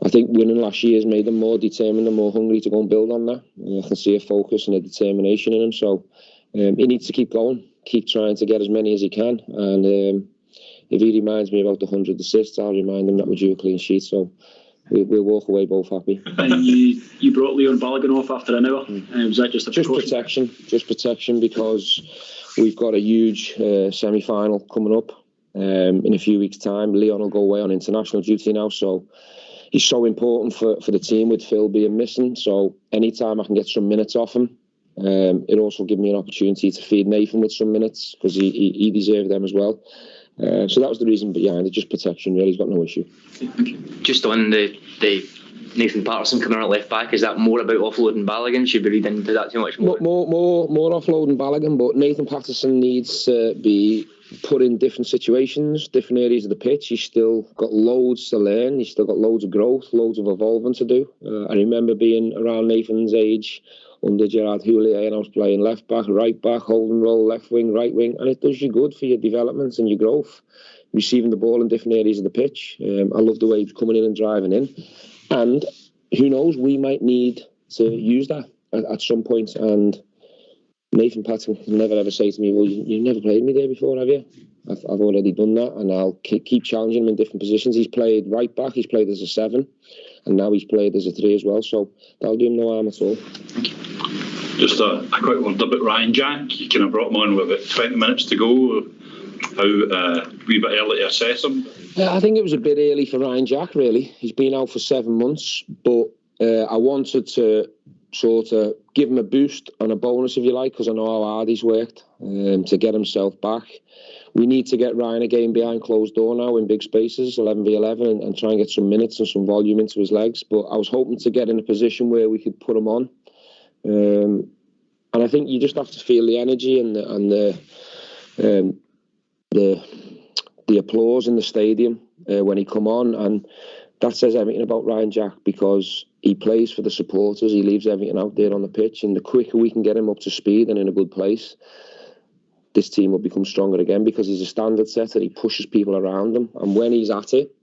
I think winning last year has made him more determined and more hungry to go and build on that. I can see a focus and a determination in him. So he needs to keep going, keep trying to get as many as he can. And if he reminds me about the 100 assists, I'll remind him that we're due a clean sheet. So we'll walk away both happy. And you brought Leon Balogun off after an hour. Was that just protection? Just protection, because we've got a huge semi-final coming up in a few weeks' time. Leon will go away on international duty now, so he's so important for the team with Phil being missing. So anytime I can get some minutes off him, It also gave me an opportunity to feed Nathan with some minutes because he deserved them as well. So that was the reason behind it, just protection really. He's got no issue. Just on the Nathan Patterson coming out at left back, is that more about offloading Balogun? Should we read into that too much more? More offloading Balogun, but Nathan Patterson needs to be put in different situations, different areas of the pitch. He's still got loads to learn. He's still got loads of growth, loads of evolving to do. I remember being around Nathan's age under Gerard Houllier, and I was playing left back, right back, holding role, left wing, right wing, and it does you good for your development and your growth, receiving the ball in different areas of the pitch. I love the way he's coming in and driving in, and who knows, we might need to use that at some point. And Nathan Patterson can never ever say to me, well, you've never played me there before, have you? I've already done that, and I'll keep challenging him in different positions. He's played right back, he's played as a 7, and now he's played as a 3 as well, so that'll do him no harm at all. Just a quick word about Ryan Jack. You kind of brought him on with about 20 minutes to go. How a wee bit early to assess him? I think it was a bit early for Ryan Jack, really. He's been out for 7 months, but I wanted to sort of give him a boost and a bonus, if you like, because I know how hard he's worked to get himself back. We need to get Ryan a game behind closed door now in big spaces, 11v11, and try and get some minutes and some volume into his legs. But I was hoping to get in a position where we could put him on. And I think you just have to feel the energy and the applause in the stadium when he come on, and that says everything about Ryan Jack, because he plays for the supporters. He leaves everything out there on the pitch, and the quicker we can get him up to speed and in a good place, this team will become stronger again, because he's a standard setter. He pushes people around him, and when he's at it,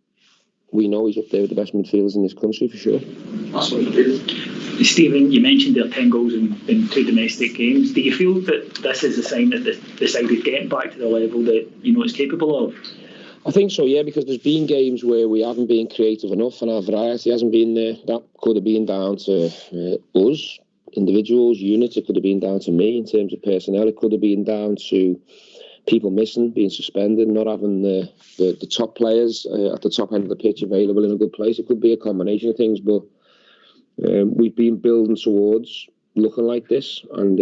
we know he's up there with the best midfielders in this country for sure. Stephen, you mentioned there 10 goals in 2 domestic games. Do you feel that this is a sign that the side is getting back to the level that you know it's capable of? I think so, yeah, because there's been games where we haven't been creative enough and our variety hasn't been there. That could have been down to us, individuals, units. It could have been down to me in terms of personnel. It could have been down to people missing, being suspended, not having the top players at the top end of the pitch available in a good place. It could be a combination of things, but we've been building towards looking like this, and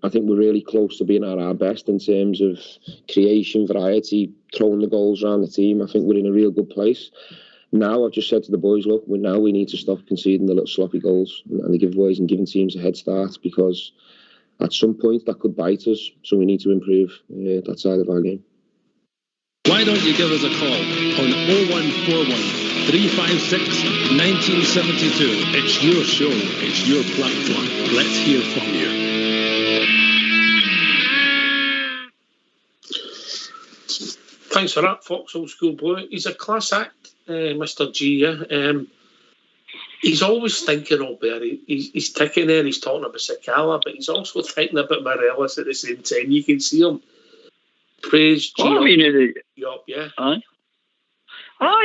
I think we're really close to being at our best in terms of creation, variety, throwing the goals around the team. I think we're in a real good place. Now I've just said to the boys, look, we need to stop conceding the little sloppy goals and the giveaways and giving teams a head start, because at some point that could bite us, so we need to improve that side of our game. Why don't you give us a call on 0141 356 1972. It's your show, it's your platform. Let's hear from you. Thanks for that, Fox Old School Boy. He's a class act, Mr. G. Yeah? He's always thinking up there. He's ticking there, he's talking about Sakala, but he's also thinking about Morelos at the same time. You can see him. Praise G. Yeah.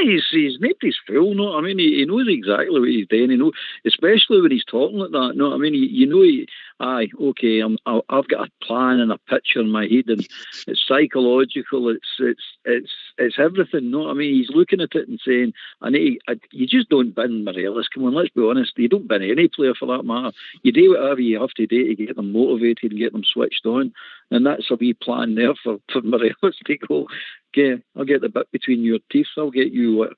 He's nobody's fool, no. I mean, he knows exactly what he's doing. You know, especially when he's talking like that. No, I mean, I've got a plan and a picture in my head, and it's psychological. It's everything. No, I mean, he's looking at it and saying, you just don't bin Morelos. Come on, let's be honest. You don't bin any player for that matter. You do whatever you have to do to get them motivated and get them switched on, and that's a wee plan there for Morelos to go. Okay, I'll get the bit between your teeth. I'll get you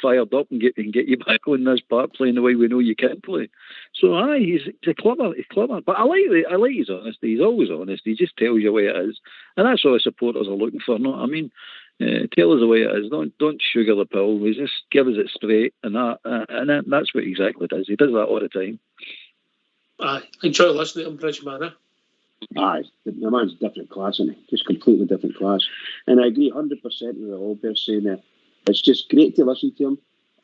fired up and get you back on this part playing the way we know you can play. So he's clever. But I like his honesty. He's always honest. He just tells you the way it is, and that's what supporters are looking for. No, I mean, tell us the way it is. Don't sugar the pill. We just give us it straight, and that's what exactly does. He does that all the time. I enjoy listening to him, Bridgeman. The man's different class, isn't he? Just completely different class. And I agree 100% with all they're saying there. It's just great to listen to him.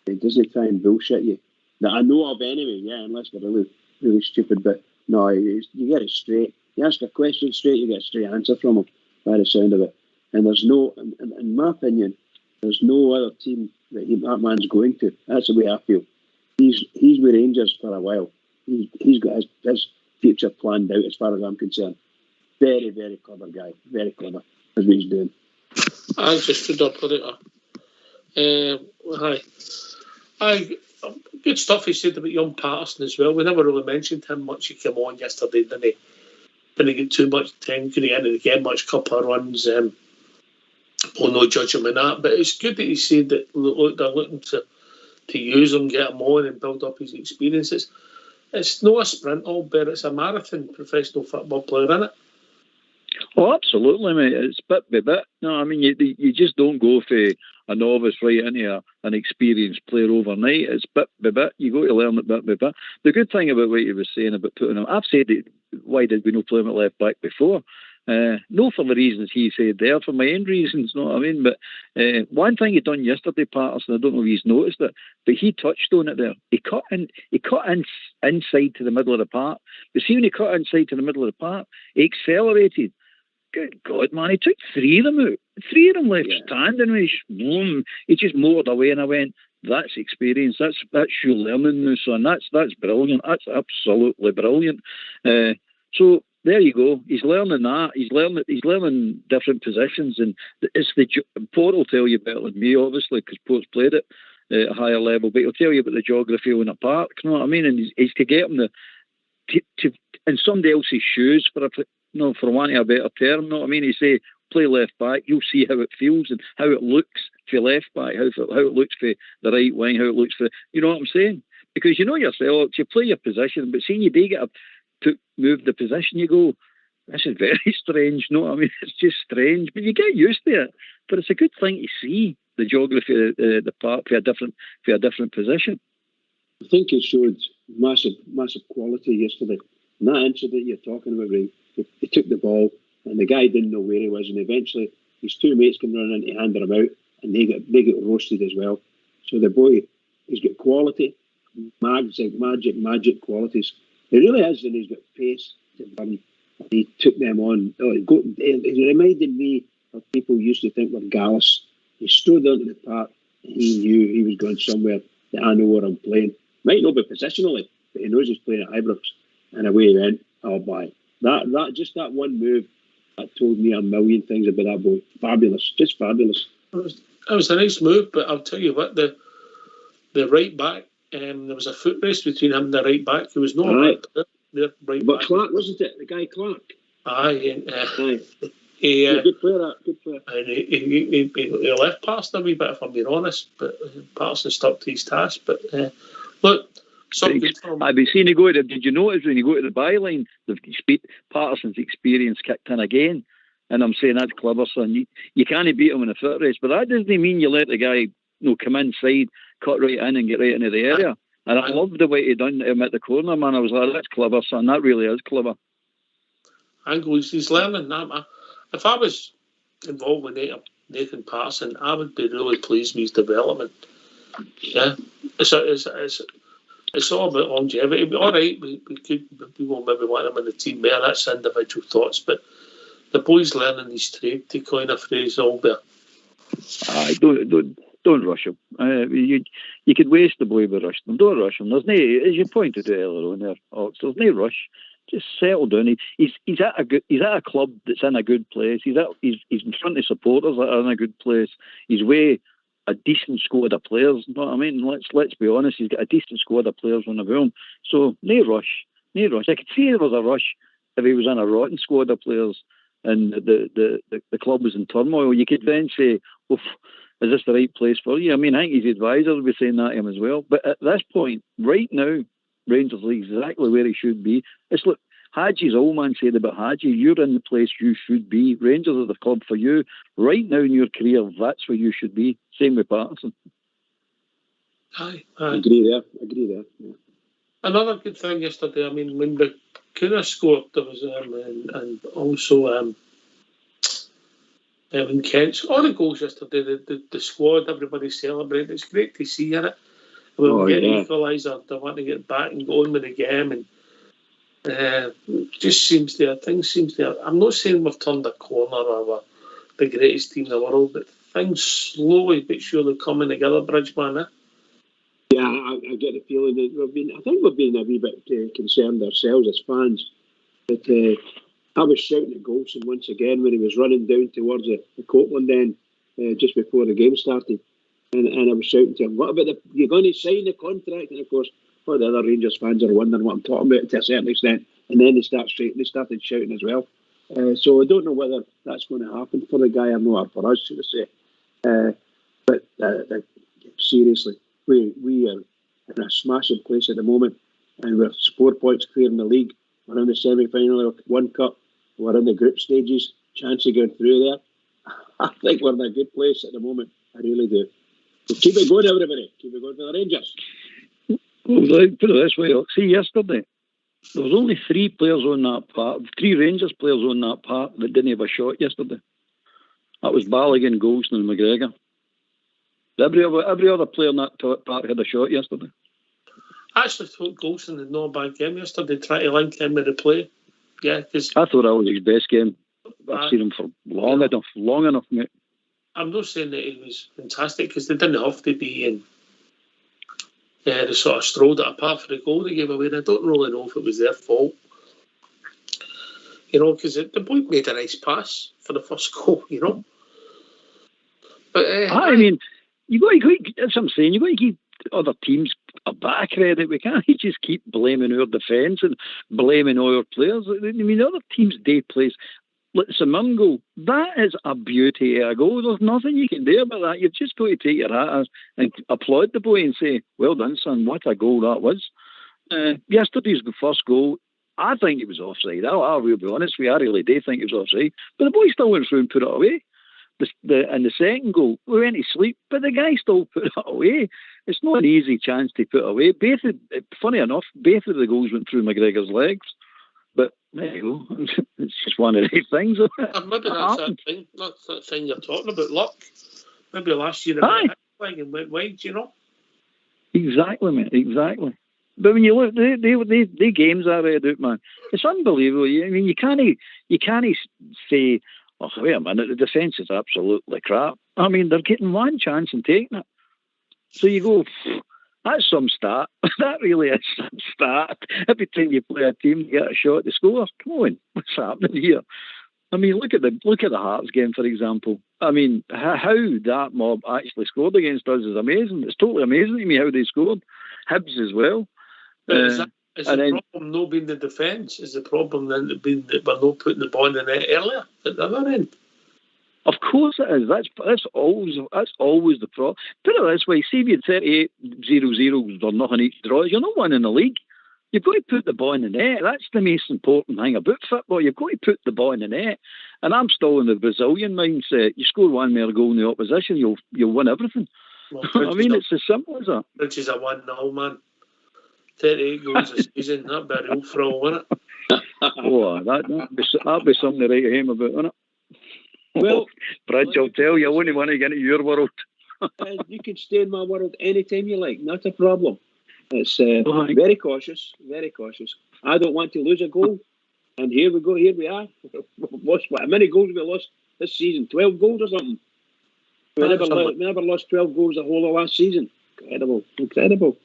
He doesn't try and bullshit you. That I know of anyway, yeah, unless they're really, really stupid. But no, you get it straight. You ask a question straight, you get a straight answer from him, by the sound of it. And there's no, in my opinion, there's no other team that man's going to. That's the way I feel. He's with Rangers for a while. He's got his future planned out as far as I'm concerned. Very, very clever guy. Very clever. That's what he's doing. I just stood up for it. Hi. good stuff he said about young Patterson as well. We never really mentioned him much. He came on yesterday, didn't he? Didn't get too much time, couldn't get into the game much, couple of runs. We'll not judge him in that, but it's good that he said that look, they're looking to use him, get him on and build up his experiences. It's not a sprint, Albert, it's a marathon professional football player, isn't it? Oh, absolutely, mate. It's bit by bit. No, I mean, you just don't go for a novice right into an experienced player overnight. It's bit by bit. You go to learn it bit by bit. The good thing about what you were saying about putting him, I've said it, why did we not play him at left back before? No, for the reasons he said there, for my own reasons, know what I mean? But one thing he done yesterday, Patterson, I don't know if he's noticed it, but he touched on it there. He cut inside to the middle of the park. But see, when he cut inside to the middle of the park, he accelerated. Good God, man, he took 3 of them out. 3 of them left standing. He just moored away, and I went, that's experience. That's you learning now, son. That's brilliant. That's absolutely brilliant. So there you go. He's learning that. He's learning different positions, and it's Port will tell you better than me, obviously, because Port's played it at a higher level. But he'll tell you about the geography on a park. You know what I mean? And he's to get him to in somebody else's shoes for wanting a better term. You know what I mean? He say play left back. You'll see how it feels and how it looks for left back, how it looks for the right wing, how it looks for. You know what I'm saying? Because you know yourself, you play your position, but seeing you do get to move the position, you go, this is very strange. You know what I mean? It's just strange, but you get used to it. But it's a good thing to see the geography of the park for a different position. I think it showed massive quality yesterday. And that incident you're talking about, Ray, he took the ball and the guy didn't know where he was, and eventually his 2 mates came running in to hand him out, and they get roasted as well. So the boy, he's got quality, magic qualities. He really is, and he's got pace to burn. He took them on. It reminded me of people who used to think were Gallus. He stood onto the park, and he knew he was going somewhere that I know where I'm playing. Might not be positionally, but he knows he's playing at Ibrox. And away he went. Oh, boy. That one move, that told me a million things about that boy. Fabulous. Just fabulous. It was a nice move, but I'll tell you what, the right back, there was a foot race between him and the right back. There was no right but back. Clark, wasn't it? The guy Clark. Aye. Good player, good player. And he left Patterson a wee bit, if I'm being honest, but Patterson stuck to his task. But look, some good for him. I've been seeing did you notice when you go to the byline, Patterson's experience kicked in again? And I'm saying that's clever, son. You can't beat him in a foot race, but that doesn't mean you let the guy come inside, cut right in and get right into the area. And I loved the way he done him at the corner, man. I was like, that's clever, son. That really is clever. He's learning that. If I was involved with Nathan Patterson, I would be really pleased with his development. Yeah, it's all about longevity. All right, we won't maybe want him in the team there. That's individual thoughts, but the boy's learning his trade, to coin a phrase, Albert. Don't rush him. You could waste the boy by rushing him. Don't rush him. There's no, as you pointed out earlier on there, there's no rush. Just settle down. He's at a club that's in a good place. He's in front of supporters that are in a good place. He's with a decent squad of players. You know what I mean? Let's be honest. He's got a decent squad of players on the ground. So no rush. I could see there was a rush if he was in a rotten squad of players and the club was in turmoil. You could then say, "Oof, is this the right place for you?" I mean, I think his advisor would be saying that to him as well. But at this point, right now, Rangers are exactly where he should be. It's like Hadji's old man said about Hadji, you're in the place you should be. Rangers are the club for you. Right now in your career, that's where you should be. Same with Patterson. Aye. I agree there. Yeah. Another good thing yesterday, I mean, when the Kuna scored, there was and also when Kent, all the goals yesterday, the squad, everybody celebrated. It's great to see, isn't it? When we get an equaliser, they want to get back and go on with the game, and things seem to. I'm not saying we've turned a corner or we're the greatest team in the world, but things slowly but surely coming together, Bridgeman. Eh? Yeah, I get the feeling that I think we've been a wee bit concerned ourselves as fans. But I was shouting at Golson once again when he was running down towards the Copeland end just before the game started. And I was shouting to him, what about you're going to sign the contract? And of course, all the other Rangers fans are wondering what I'm talking about to a certain extent. And then they started shouting as well. So I don't know whether that's going to happen for the guy or not, or for us, should I say. But seriously, we are in a smashing place at the moment, and we're 4 points clear in the league. We're in the semi-final of one cup. We're in the group stages. Chance of going through there. I think we're in a good place at the moment. I really do. So keep it going, everybody. Keep it going for the Rangers. Well, put it this way. See, yesterday, there was only 3 players on that part, 3 Rangers players on that part that didn't have a shot yesterday. That was Balogun, Golson and McGregor. Every other player in that part had a shot yesterday. I actually thought Golson had not a bad game yesterday, trying to link in with the play. Yeah, because I thought that was his best game. I've seen him for long enough, mate. I'm not saying that he was fantastic, because they didn't have to be, and they sort of strolled it apart for the goal they gave away. And I don't really know if it was their fault, because the boy made a nice pass for the first goal, But I mean, you got to. That's what I'm saying. You got to keep other teams a bit of credit. We can't just keep blaming our defence and blaming all our players. I mean, the other teams' day plays. Like the Simon goal, that is a beauty of a goal. There's nothing you can do about that. You've just got to take your hat off and applaud the boy and say, well done, son, what a goal that was. Yesterday's first goal, I think it was offside. I will be honest with you, I really do think it was offside. But the boy still went through and put it away. And the second goal, we went to sleep, but the guy still put it away. It's not an easy chance to put away. Funny enough, both of the goals went through McGregor's legs. But there you go. It's just one of these things. Maybe that's that thing you're talking about, luck. Maybe last year it went and went wide, Exactly, mate. Exactly. But when you look, the games are read out, man. It's unbelievable. I mean, you can't say, oh, wait a minute, the defence is absolutely crap. I mean, they're getting one chance and taking it. So you go, that's some stat. That really is some stat. Every time you play a team, you get a shot to score. Come on, what's happening here? I mean, look at the Hearts game, for example. I mean, how that mob actually scored against us is amazing. It's totally amazing to me how they scored. Hibs as well. Is the problem not being the defence? Is the problem then being that we're not putting the ball in the net earlier at the other end? Of course it is. That's always the problem. Put it this way: see if you had 38-0-0 or nothing each draws, you're not winning the league. You've got to put the ball in the net. That's the most important thing about football. You've got to put the ball in the net. And I'm still in the Brazilian mindset. You score one more goal in the opposition, you'll win everything. Well, I mean, it's as simple as that. Which is a 1-0, man. 38 goals a season. That'd be a real thrill, wouldn't it? Oh, that'd be something to write home about, wouldn't it? Well, Bridge, I'll tell you, I wouldn't want to get into your world. You can stay in my world anytime you like, not a problem. It's very cautious, very cautious. I don't want to lose a goal. And here we are. How many goals have we lost this season? 12 goals or something? We never lost 12 goals the whole of last season. Incredible.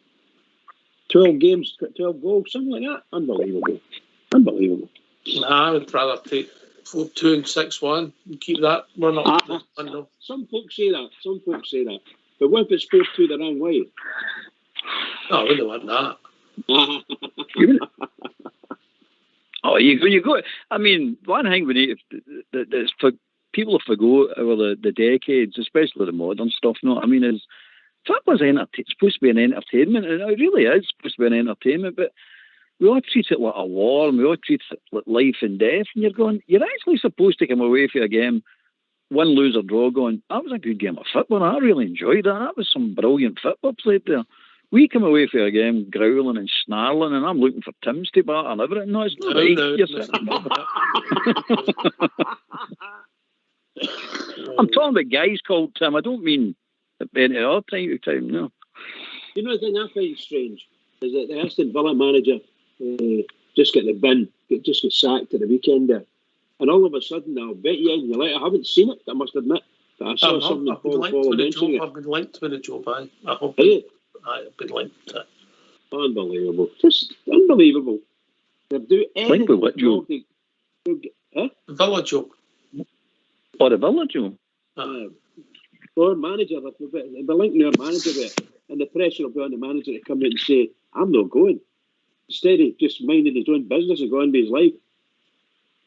12 games, 12 goals, something like that. Unbelievable. Nah, I would rather take 4-2 and 6-1 and keep that run up. Some folks say that. But what if it's 4-2 the wrong way? No, I wouldn't want that. Oh, you go. I mean, one thing we need is for people to forget over the decades, especially the modern stuff. No, I mean, is football's it's supposed to be an entertainment, and it really is supposed to be an entertainment. But we all treat it like a war, and we all treat it like life and death. And you're actually supposed to come away from a game, win, lose or draw, going, that was a good game of football. I really enjoyed that. That was some brilliant football played there. We come away from a game growling and snarling, and I'm looking for Tim's to bat and everything. No, it's not I'm talking about guys called Tim. I don't mean at any other time to time, no. You know, the thing I find strange is that the Aston Villa manager just got the bin, just got sacked at the weekend there. And all of a sudden, I'll bet you in your light, I haven't seen it, I must admit. But I saw something I've been linked with the job, I hope. I've been linked to it. Unbelievable. Just unbelievable. They're doing anything. Linked with what job? The Villa job. Oh, the Villa job? Our manager, we'll be linking our manager with it, and the pressure will be on the manager to come out and say, I'm not going. Instead of just minding his own business and going with his life.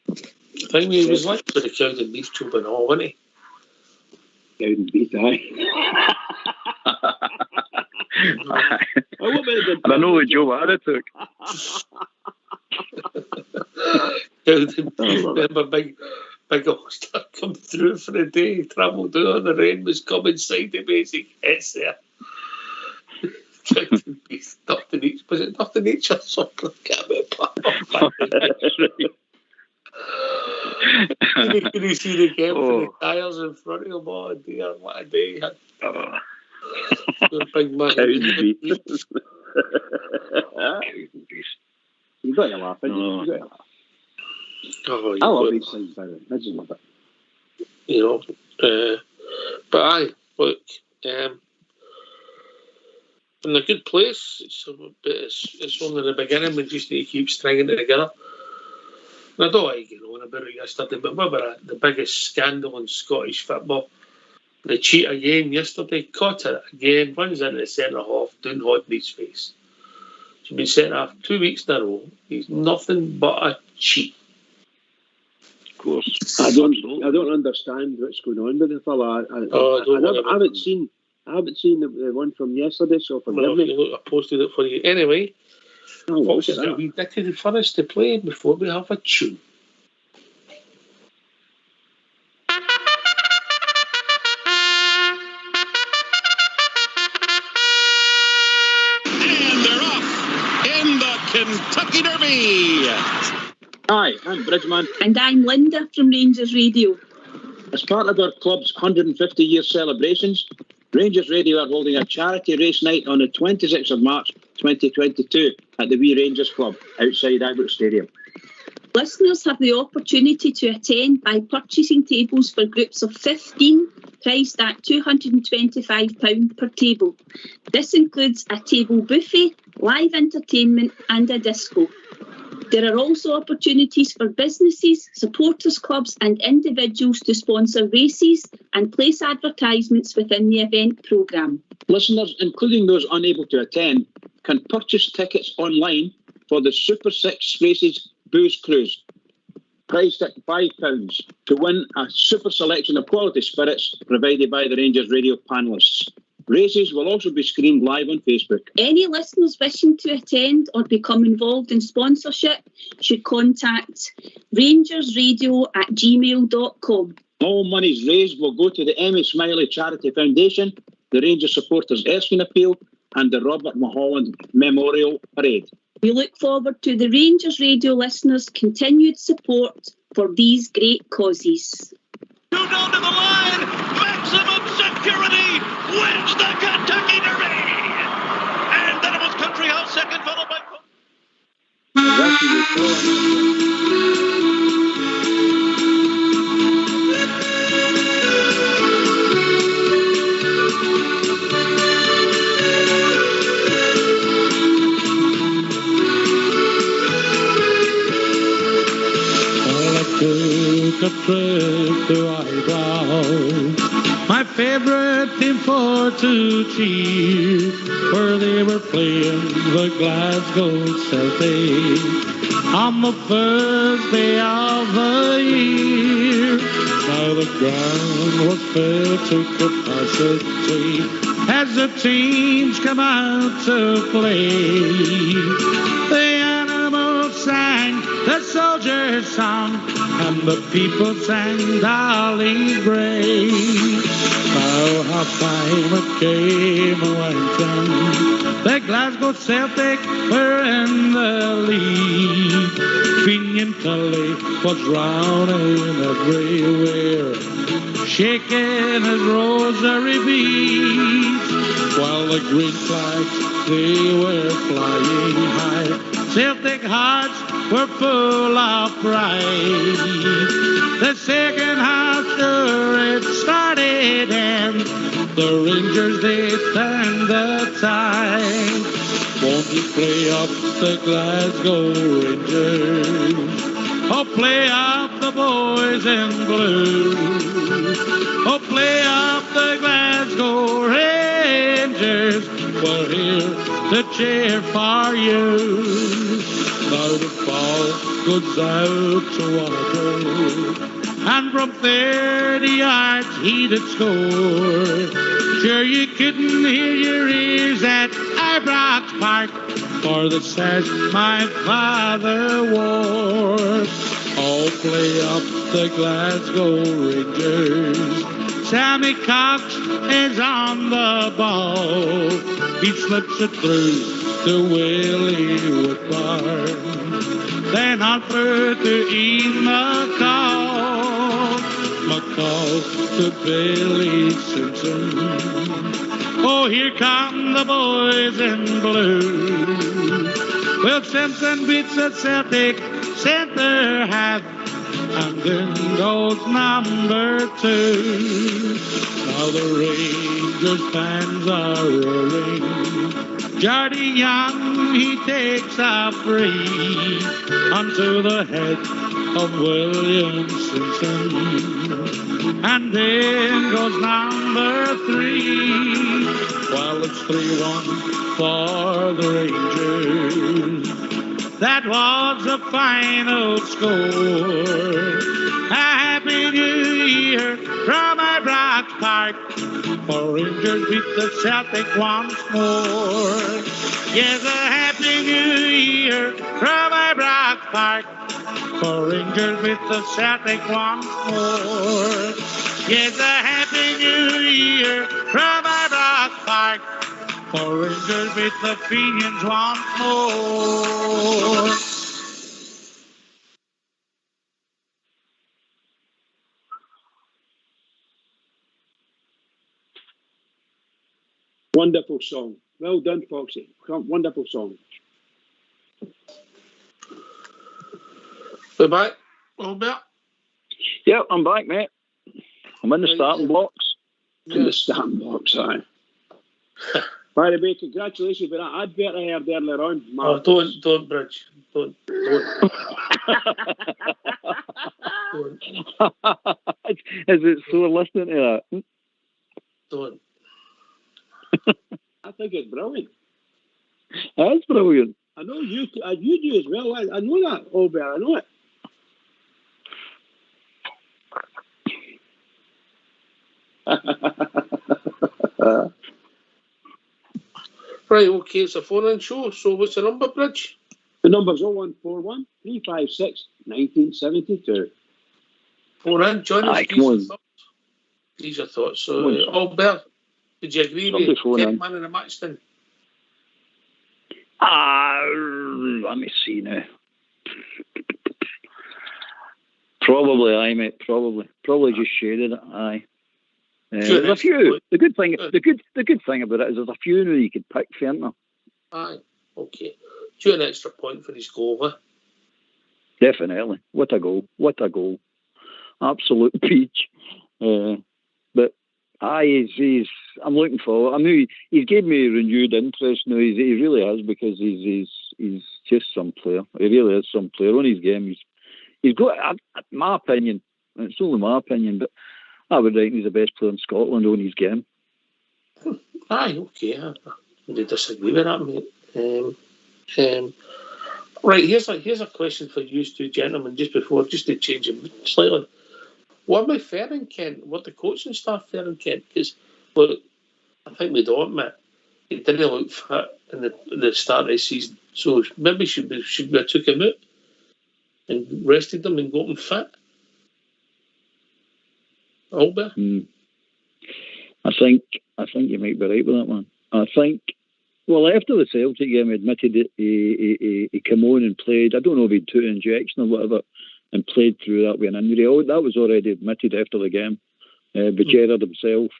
I think he was like for the Cowden Beef Tube and all, wasn't he? Cowden Beef, aye. I know what Joe Barra took. Remember big Ulster come through for the day, he travelled down, the rain was coming sideways, he gets there. Nothing each, was it nothing each or something? Can you see the game for the tyres in front of him? Oh dear, what a day he had. Big man. You got to laugh, haven't you? You got to laugh. Oh, I love these things, by the way. I just love it. You know, but aye, look, in a good place. It's only the beginning. We just need to keep stringing it together. And I don't like going on about it yesterday, but remember the biggest scandal in Scottish football. They cheat again yesterday, caught it again, runs into the centre half, doing Hodney's face. He's been sent off 2 weeks in a row. He's nothing but a cheat. Of course. I don't understand what's going on with the fella. I haven't seen the one from yesterday, so forgive me. Look, I posted it for you. Anyway, what's it we dictated for us to play before we have a tune? And they're off in the Kentucky Derby. Hi, I'm Bridgeman. And I'm Linda from Rangers Radio. As part of our club's 150-year celebrations, Rangers Radio are holding a charity race night on the 26th of March 2022 at the Wee Rangers Club outside Ibrox Stadium. Listeners have the opportunity to attend by purchasing tables for groups of 15, priced at £225 per table. This includes a table buffet, live entertainment and a disco. There are also opportunities for businesses, supporters clubs and individuals to sponsor races and place advertisements within the event programme. Listeners, including those unable to attend, can purchase tickets online for the Super 6 Races Booze Cruise, priced at £5, to win a super selection of quality spirits provided by the Rangers Radio panellists. Races will also be streamed live on Facebook. Any listeners wishing to attend or become involved in sponsorship should contact RangersRadio@gmail.com. All monies raised will go to the Emmy Smiley Charity Foundation, the Rangers Supporters Erskine Appeal and the Robert Mulholland Memorial Parade. We look forward to the Rangers Radio listeners' continued support for these great causes. Two down to the line, maximum security wins the Kentucky Derby. And then it was Country House second, followed by... Took a trip to Ibrox, my favorite team for to cheer, where they were playing the Glasgow Celtic on the first day of the year. Now the ground was filled to capacity as the teams come out to play. The animals sang the soldiers' song, and the people sang Darling Grace. Now half-time it came and went on. The Glasgow Celtic were in the lead. Finian Tully was drowning everywhere, shaking his rosary beads, while the green flags, they were flying high. Celtic hearts were full of pride. The second half, sure it started, and the Rangers, they turned the tide. Won't you play up the Glasgow Rangers? Oh, Oh, play up the boys in blue. Oh, play up the Glasgow Rangers. We're here to cheer for you. Now the ball goes out to Walker, and from 30 yards he did score. Sure you couldn't hear your ears at Ibrox Park, for the sash my father wore. Oh, play up the Glasgow Rangers. Sammy Cox is on the ball. He slips it through to Willie Woodbar. Then on through to Ian McCall. McCall to Billy Simpson. Oh, here come the boys in blue. Well, Simpson beats the Celtic centre half, and then goes number 2. Now the Rangers fans are roaring. Jardie Young, he takes a free onto the head of William Simpson. And then goes number 3. Well, it's 3-1 for the Rangers. That was the final score. A happy new year from Ibrox Park, for Rangers beat the Celtic once more. Yes, a happy new year from Ibrox Park, for Rangers beat the Celtic once more. Yes, a happy new year from Ibrox Park, for Rangers beat the Fenians once more. Wonderful song. Well done, Foxy. Wonderful song. We're back, Albert. Yeah, I'm back, mate. I'm in the starting blocks. In the starting blocks, aye. By the way, congratulations for that advert I heard earlier on. Oh, don't, Bridge. Don't. Is it sore listening to that? Don't. I think it's brilliant. That's brilliant. I know you do as well. I know that, Albert. I know it. Right, okay, it's a phone-in show. So what's the number, Bridge? The number's 0141 356 1972. Phone in, join us. Come on. These are thoughts. So, Albert, did you agree with Ken man of the match then? Let me see now. Probably, aye, mate. Probably just shaded it, aye. There's a few. The good thing about it is there's a few now you could pick, fairn't there? Aye, okay. Do an extra point for his goal, huh? Definitely. What a goal. Absolute peach. But aye, I'm looking forward. I mean, he's gave me renewed interest now. He really has, because he's just some player. He really is some player on his game. He's got, my opinion, and it's only my opinion, but I would reckon he's the best player in Scotland on his game. Aye, okay. I would disagree with that, mate. Right, here's a question for you two gentlemen, just to change it slightly. What am I fairing, Kent? What the coaching staff fairing, Kent? Because, look, I think we'd all admit he didn't look fit in the start of the season. So maybe should we have took him out and rested him and got him fit? Albert? I think you might be right with that one. I think, well, after the Celtic game, he admitted that he came on and played. I don't know if he'd took an injection or whatever, and played through that with an injury. Oh, that was already admitted after the game by Gerrard himself.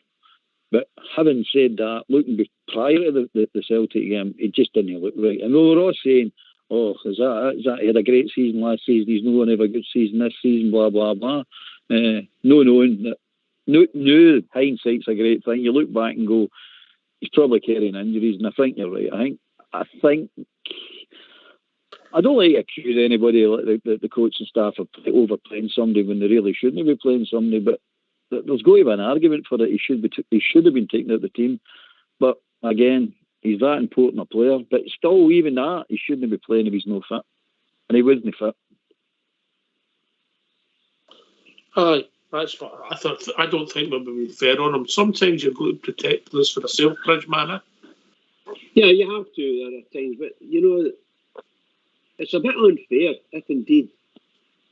But having said that, looking prior to the Celtic game, it just didn't look right. And we were all saying, oh, is that he had a great season last season, he's not going to have a good season this season, blah, blah, blah. No knowing that, no, hindsight's a great thing. You look back and go, he's probably carrying injuries, and I think you're right. I think I don't like to accuse anybody, like the coaching staff, of overplaying somebody when they really shouldn't be playing somebody. But there's going to be an argument for it. He should have been taken out of the team. But again, he's that important a player. But still, even that, he shouldn't be playing if he's no fit, and he wasn't fit. Aye, that's what I thought. I don't think we're being fair on him. Sometimes you've got to protect players for the self-bridge manner. Yeah, you have to there at times, but it's a bit unfair if indeed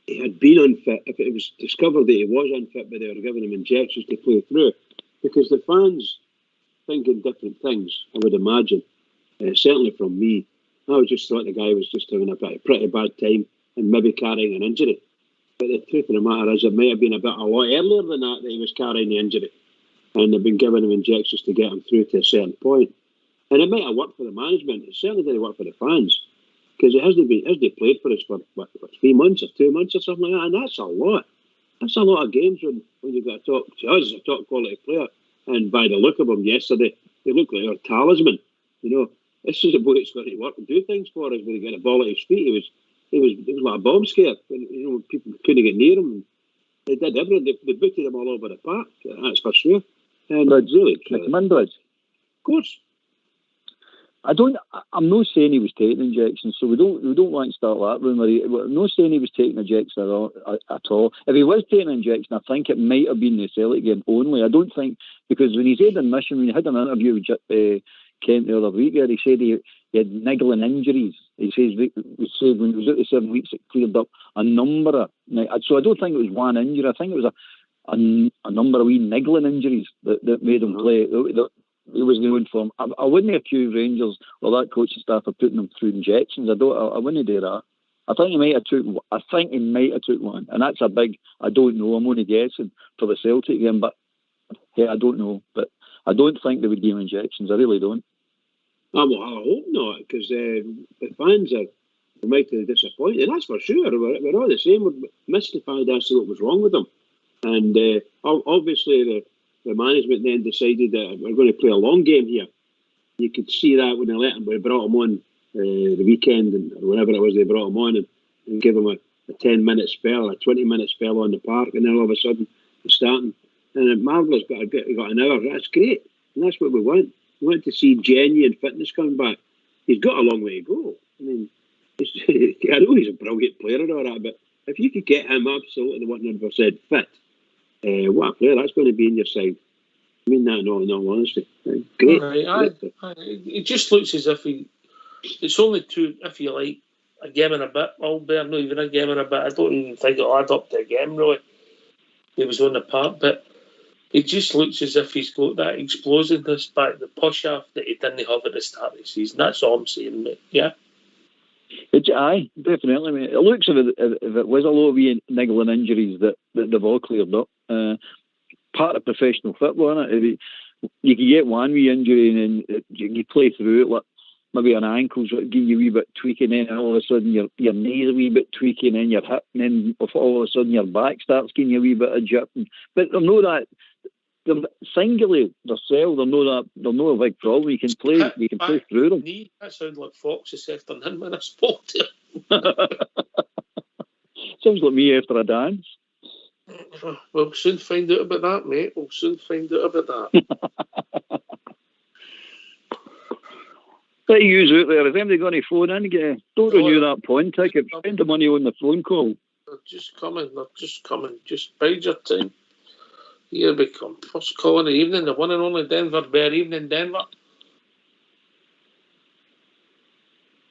he had been unfit, if it was discovered that he was unfit, but they were giving him injections to play through, because the fans thinking different things, I would imagine. Certainly from me, I just thought the guy was just having a pretty bad time and maybe carrying an injury. But the truth of the matter is, it might have been a lot earlier than that he was carrying the injury, and they've been giving him injections to get him through to a certain point. And it might have worked for the management. It certainly didn't work for the fans, because it hasn't played for us for 3 months or 2 months or something like that, and that's a lot. That's a lot of games when you've got to talk to us as a top quality player. And by the look of him yesterday, they look like our talisman. This is a boy that's got to work and do things for us. When he got a ball at his feet, he was like a bomb scare. People couldn't get near him. They did everything. They booted him all over the park. That's for sure. And really, Bridge. Of course. I'm not saying he was taking injections, so we don't want to start that rumour. I'm not saying he was taking injections at all. If he was taking an injection, I think it might have been the Celtic game only. I don't think, because when he said in Mission, when he had an interview with Kent the other week, he said he had niggling injuries. He said when he was out the 7 weeks, it cleared up a number of. So I don't think it was one injury. I think it was a number of wee niggling injuries that made him play. It was known for him. I wouldn't accuse Rangers or that coaching staff of putting him through injections. I wouldn't do that. I think he might have took one, and that's a big. I don't know. I'm only guessing for the Celtic game, but yeah, I don't know. But I don't think they would give him injections. I really don't. Well, I hope not, because the fans are mightily disappointed. That's for sure. We're all the same. We're mystified as to what was wrong with them, and obviously the management then decided that we're going to play a long game here. You could see that when they brought him on the weekend, or whenever it was they brought him on, and give him a 10-minute spell, a 20-minute spell on the park, and then all of a sudden he's starting. And Marvel's got an hour. That's great, and that's what we want. We want to see genuine fitness coming back. He's got a long way to go. I mean, I know he's a brilliant player and all that, but if you could get him absolutely 100% fit, what a player that's going to be in your side. I mean that in all honesty. Great. Right, it just looks as if it's only two, if you like, a game and a bit. Albert, not even a game and a bit. I don't even think it'll add up to a game, really. He was on the park, but it just looks as if he's got that explosiveness back, the push off that he didn't have at the start of the season. That's all I'm saying, mate. Yeah. Aye, definitely, mate. It looks if it was a lot of wee niggling injuries that they've all cleared up. Part of professional football, isn't it? You can get one wee injury and then you play through it. Like maybe an ankle's giving you a wee bit tweaking, and all of a sudden your knee's a wee bit tweaking, and your hip, and then all of a sudden your back starts giving you a wee bit of jip. But they're not that. They're singularly themselves. They're not a big problem. You can play through them. That sounds like Fox this afternoon when I spoke to him. Sounds like me after a dance. We'll soon find out about that, mate. We'll soon find out about that. Let you out there. If anybody got any phone in, don't renew that pawn ticket. Spend the money on the phone call. They're just coming. Just bide your time. Here we come. First call in the evening, the one and only Denver Bear. Evening, Denver.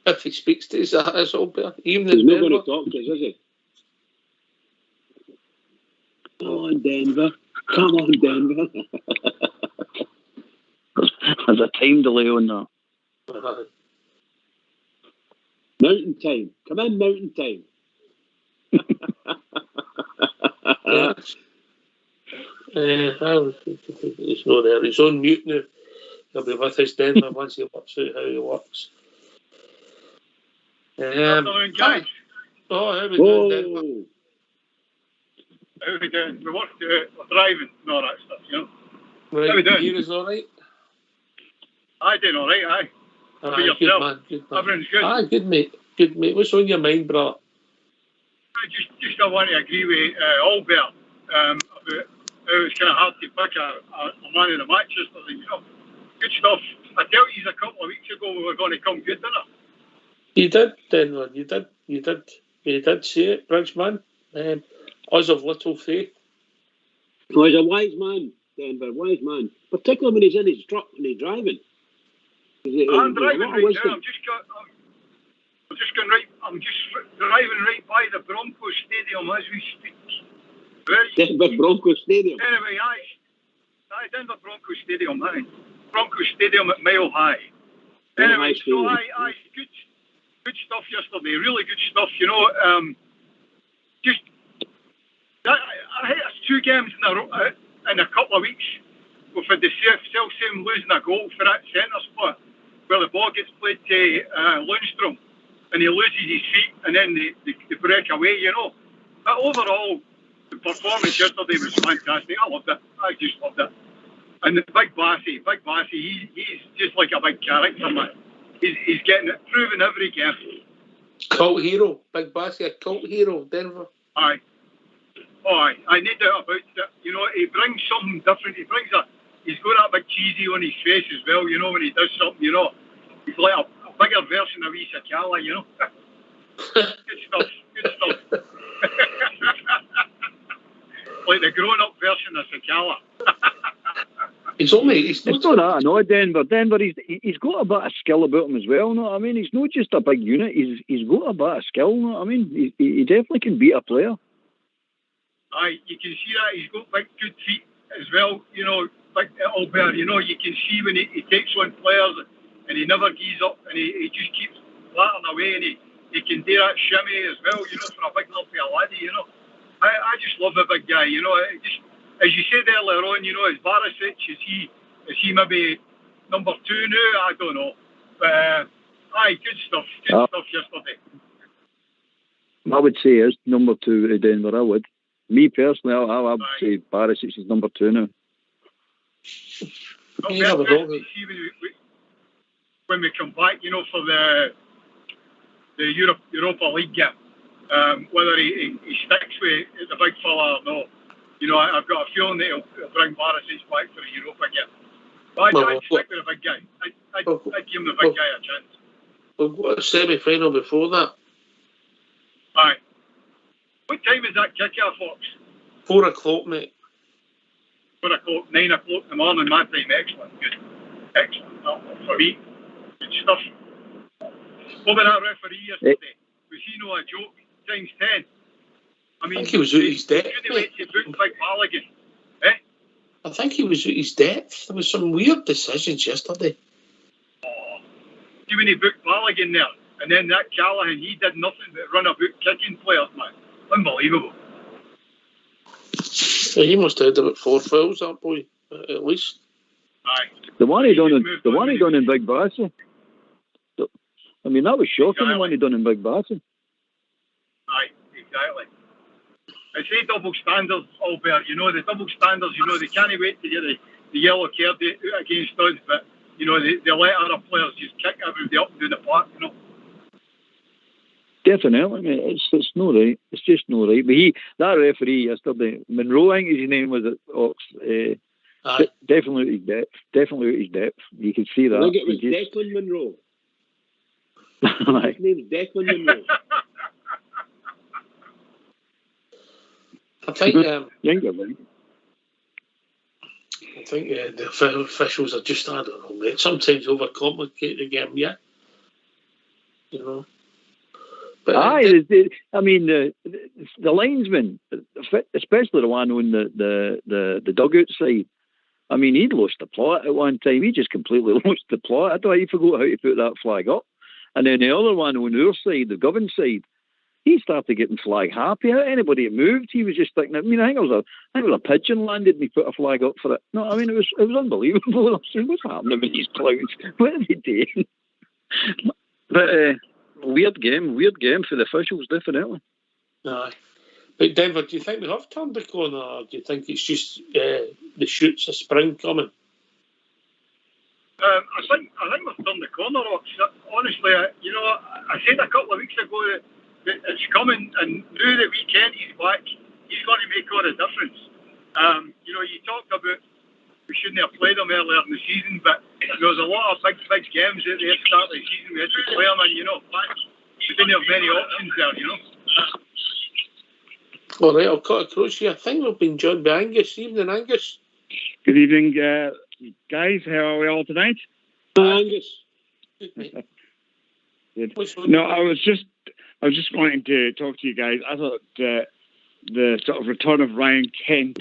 If he speaks to us, that is all Bear. Evening, He's Denver. not going to talk to us, is he? Come on, Denver. Come on, Denver. There's a time delay on that. Mountain time. Come in, mountain time. He's not there. He's on mute now. He'll be with us, Denver, once he works out how he works. Afternoon, guys. How are we doing, Denver? How are we doing? We're driving and all that stuff, you know. Right, how are we doing? You is all right? I doing all right, aye. Aye, good man. Everything's good. Aye, good, mate. Good, mate. What's on your mind, brother? I want to agree with Albert about how it's kind of hard to pick a man of the match yesterday. You know, good stuff. I tell you, a couple of weeks ago we were going to come good, didn't I? You did, Denver. You did say it, Bridgeman. Us of little faith. Oh, he's a wise man, Denver, wise man. Particularly when he's in his truck and he's driving. I'm driving right now. I'm just driving right by the Broncos Stadium as we speak. Denver Broncos Stadium. Anyway, Denver Broncos Stadium, aye. Broncos Stadium at Mile High. Anyway, so good stuff yesterday. Really good stuff. You know, I hate us 2 games in a couple of weeks. We've had the self-same losing a goal for that centre spot where the ball gets played to Lundstrom and he loses his feet and then they break away, you know. But overall, the performance yesterday was fantastic. I loved it. I just loved it. And the Big Bassy, he's just like a big character, man. He's getting it proven every game. Cult hero. Big Bassy, a cult hero, Denver. Aye. Oh, aye. I need doubt about it. You know, he brings something different. He's got that big cheesy on his face as well, you know, when he does something, you know. He's like a bigger version of Sakala, you know. Good stuff. Like the grown-up version of Sakala. It's not that, I know, Denver. He's got a bit of skill about him as well, you know what I mean? He's not just a big unit, he's got a bit of skill, you know what I mean? He definitely can beat a player. Aye, you can see that. He's got big, good feet as well, you know, big Albert, you know, you can see when he takes on players and he never gives up and he just keeps flattering away and he can do that shimmy as well, you know, for a big lumpy laddie, you know. I just love the big guy, you know. Just, as you said earlier on, you know, is Barisic, is he maybe number 2 now? I don't know. But, aye, good stuff yesterday. I would say is number 2 at Denver, I would. Me personally, I would say Barisic is number 2 now. When we come back, you know, for the Europa League game, whether he sticks with the big fella or no. You know, I've got a feeling that he'll bring Barisic back for the Europa game. But I'd stick with the big guy. I'd give him the big guy a chance. We've got a semi-final before that. Aye. What time is that kick-off, Fox? 4 o'clock, mate. 4 o'clock, 9 o'clock in the morning, my time. Excellent, good. Excellent. For me, good stuff. What about that referee yesterday? Was he no a joke? Times 10. I mean, I think he was at his depth. I think he was at his depth. There was some weird decisions yesterday. Oh, see when he booked Balogun there, and then that Callahan, he did nothing but run about kicking players, man. Unbelievable. Yeah, he must have had about 4 fouls, that boy, at least. Aye. The one he done in Big Bassy. I mean, that was shocking, the one he done in Big Bassy. Aye, exactly. I say double standards, Albert. You know, the double standards, you know, they can't wait to get the yellow card against us, but, you know, they let other players just kick everybody up and down the park, you know. Definitely, mate. It's not right. It's just not right. But that referee yesterday, Monroe, I think his name was at Ox. Definitely at his depth. Definitely at his depth. You can see that. I think it was Declan Monroe. His name's Declan Monroe. I think the officials are just, I don't know, mate, sometimes overcomplicate the game, yeah. You know. But I mean, the linesman, especially the one on the dugout side, I mean, he'd lost the plot at one time. He just completely lost the plot. I thought he forgot how to put that flag up. And then the other one on our side, the Govan side, he started getting flag happy. Anybody that moved, he was just thinking. I mean, I think it was a pigeon landed and he put a flag up for it. No, I mean, it was unbelievable. I was saying, what's happening with these clowns? What are they doing? But weird game for the officials, definitely. Aye. But Denver, do you think we have turned the corner, or do you think it's just the shoots of spring coming? I think we've turned the corner, Ox. Honestly, I said a couple of weeks ago that it's coming, and now that weekend he's back, he's going to make all the difference. You talked about we shouldn't have played him earlier in the season, but there was a lot of big games at the start of the season. We had to play him, and we didn't have many options there. All right, I'll cut across here. I think we've been joined by Angus. Evening, Angus. Good evening, guys. How are we all tonight? Angus. Good. No, I was just wanting to talk to you guys. I thought the sort of return of Ryan Kent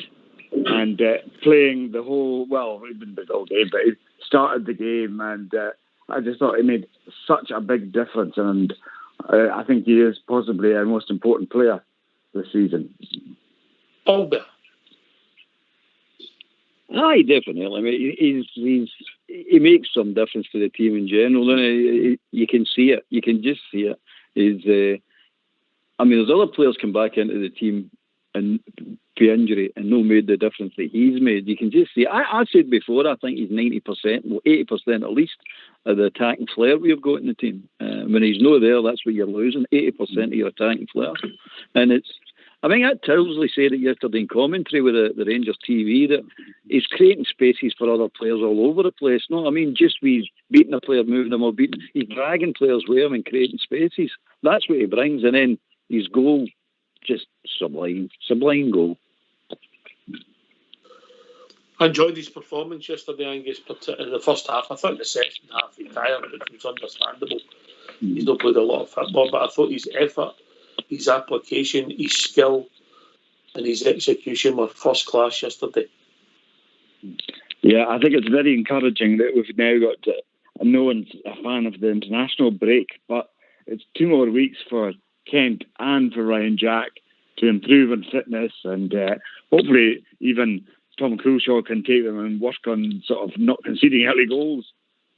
and playing the whole, well, he didn't play the whole game, but he started the game, and I just thought it made such a big difference, and I think he is possibly our most important player this season. Albert. Aye, definitely. I mean, he makes some difference to the team in general, and you can see it. You can just see it. There's other players come back into the team and for injury and no made the difference that he's made. You can just see. I said before, I think he's 90%, well, 80% at least of the attacking flair we've got in the team. When he's not there, that's what you're losing. 80% of your attacking flair, and I think that Towsley said it yesterday in commentary with the Rangers TV that he's creating spaces for other players all over the place. No, I mean, just he's beating a player, moving them, or he's dragging players with him and creating spaces. That's what he brings, and then his goal, just sublime goal. I enjoyed his performance yesterday, Angus, in the first half. I thought the second half he tired, but it was understandable. He's not played a lot of football, but I thought his effort, his application, his skill and his execution were first class yesterday. Yeah, I think it's very encouraging that we've now got no one's a fan of the international break, but it's 2 more weeks for Kent and for Ryan Jack to improve on fitness, and hopefully even Tom Coulshaw can take them and work on sort of not conceding early goals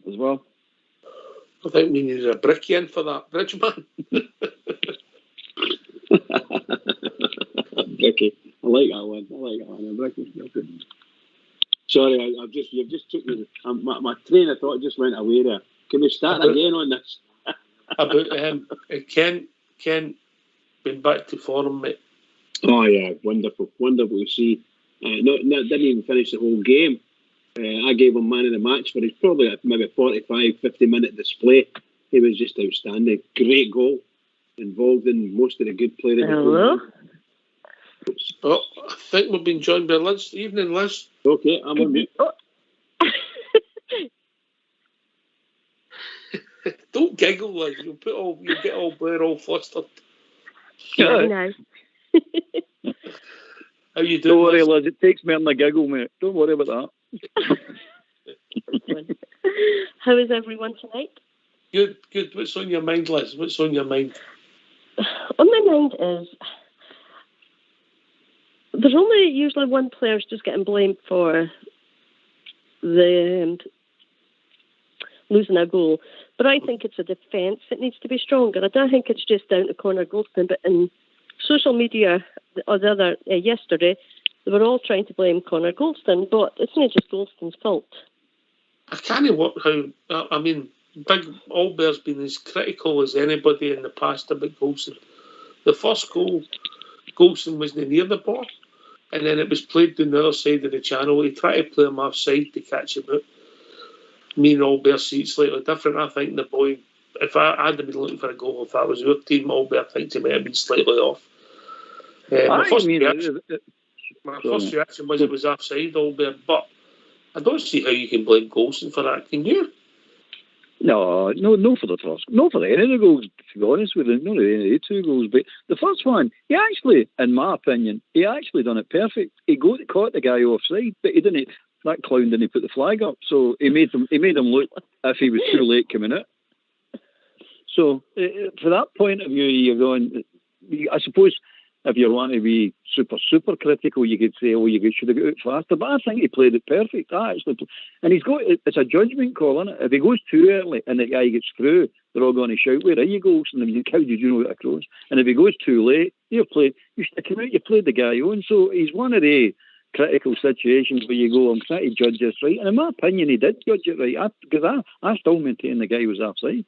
as well. I think we need a bricky in for that, Bridgeman. Bricky. I like that one. Bricky. Sorry, you've just took me. My train of thought just went away there. Can we start again on this? About Ken been back to form, mate. Oh yeah, wonderful to see. Didn't even finish the whole game. I gave him man of the match for his probably maybe 45-50 minute display. He was just outstanding. Great goal. Involved in most of the good players. Hello? Oh, I think we've been joined by Liz. Evening, Liz. Okay, I'm on mute. Don't giggle, Liz. You'll get all Blair all flustered. Yeah, no. How you doing? Don't worry, Liz. It takes me on the giggle, mate. Don't worry about that. How is everyone tonight? Good. What's on your mind, Liz? What's on your mind? On my mind is there's only usually one player's just getting blamed for the losing a goal, but I think it's a defence that needs to be stronger. I don't think it's just down to Connor Goldston, but in social media yesterday, they were all trying to blame Connor Goldston, but it's not just Goldston's fault. I can't work how. I mean, Big Albert's been as critical as anybody in the past about Goldston. The first goal, Goldston wasn't near the ball, and then it was played down the other side of the channel. He tried to play him offside to catch him out. Me and Albert see it slightly different. I think the boy, if I had been looking for a goal, if that was our team, Albert, I think he might have been slightly off. My first reaction was it was offside, Albert, but I don't see how you can blame Goldston for that, can you? No, for the first. No, for any of the goals, to be honest with you. Not any of the 2 goals. But the first one, he actually, in my opinion, he actually done it perfect. He caught the guy offside, but he didn't. That clown didn't put the flag up. So he made him look if he was too late coming out. So, from that point of view, you're going, I suppose, if you want to be super critical, you could say, you should have got out faster. But I think he played it perfect. And it's a judgment call, isn't it? If he goes too early and the guy gets through, they're all going to shout, "Where are you, Goldston?" And how did you know that across? And if he goes too late, you stick him out, you played the guy on. So he's one of the critical situations where you go, I'm trying to judge this right. And in my opinion, he did judge it right. Because I still maintain the guy was offside.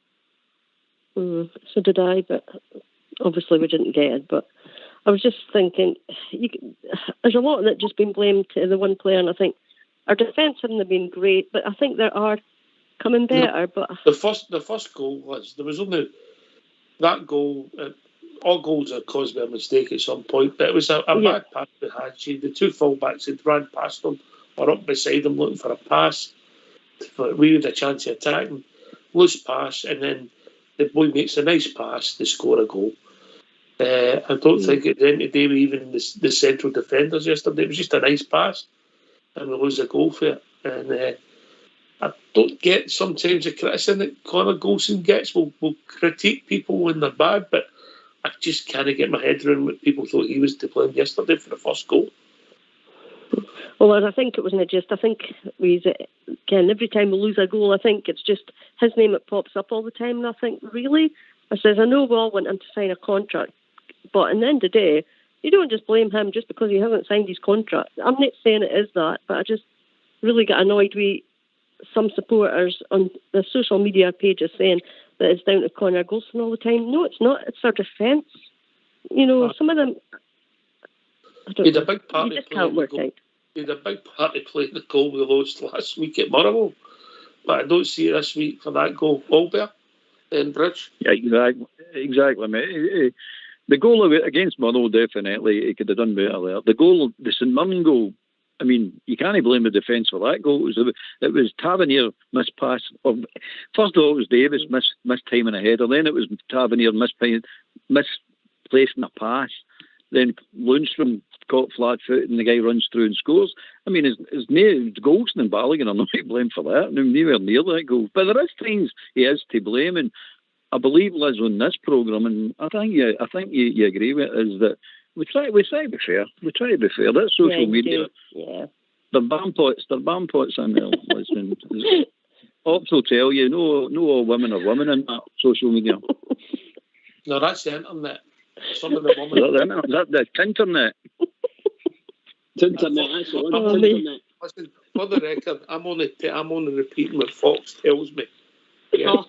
So did I, but obviously we didn't get it. But I was just thinking, there's a lot of it just been blamed to the one player, and I think our defence hasn't been great, but I think there are coming better. But the first goal there was only that goal. All goals are caused by a mistake at some point, but it was a bad pass to Hadji. The two fullbacks had ran past him or up beside him looking for a pass. We had a chance to attack him. Loose pass, and then the boy makes a nice pass to score a goal. I don't think at the end of the day we even the central defenders yesterday. It was just a nice pass, and we lose a goal for it. And I don't get sometimes the criticism that Conor Golson gets. We'll critique people when they're bad, but I just can't get my head around what people thought he was to blame yesterday for the first goal. Well, I think it wasn't just. I think every time we lose a goal, I think it's just his name that pops up all the time. And I think, really, I know we all want him to sign a contract, but at the end of the day, you don't just blame him just because he hasn't signed his contract. I'm not saying it is that, but I just really get annoyed with some supporters on the social media pages saying that it's down to Conor Golson all the time. No, it's not. It's our defence. Some of them. He had a big part you just can't work out. He had a big part to play in the goal we lost last week at Motherwell, but I don't see it this week for that goal. Albert in Bridge. Yeah, exactly, mate. The goal against Motherwell, definitely, he could have done better there. The St Mirren goal, I mean, you can't blame the defence for that goal. It was Tavernier missed pass. First of all, it was Davis missed timing a header. Then it was Tavernier misplacing a pass. Then Lundstrom caught flat-footed and the guy runs through and scores. I mean, his Golson and Balogun are not to blame for that. Nowhere near that goal. But there is things he is to blame, and I believe, Liz, on this programme, and I think you agree with it, is that we try to be fair. We try to be fair. That's social media. Yeah. They're bampots in there, Liz. Ops will tell you, no all women are women in that social media. No, that's the internet. Some of the women. That's the internet. Internet, that's the one. Internet. Listen, for the record, I'm only repeating what Fox tells me. Yeah.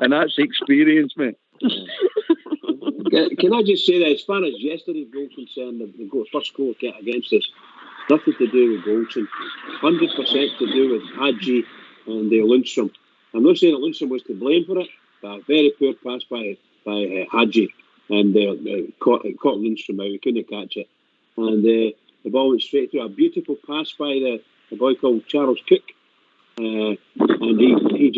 And that's experience, mate. Can I just say that as far as yesterday's goal concerned, the first goal against us, nothing to do with Golson, 100% to do with Hadji and Lundstrom. I'm not saying that Lundstrom was to blame for it, but a very poor pass by Hadji, and caught Lundstrom out. We couldn't catch it, and the ball went straight through. A beautiful pass by the boy called Charles Cook, and he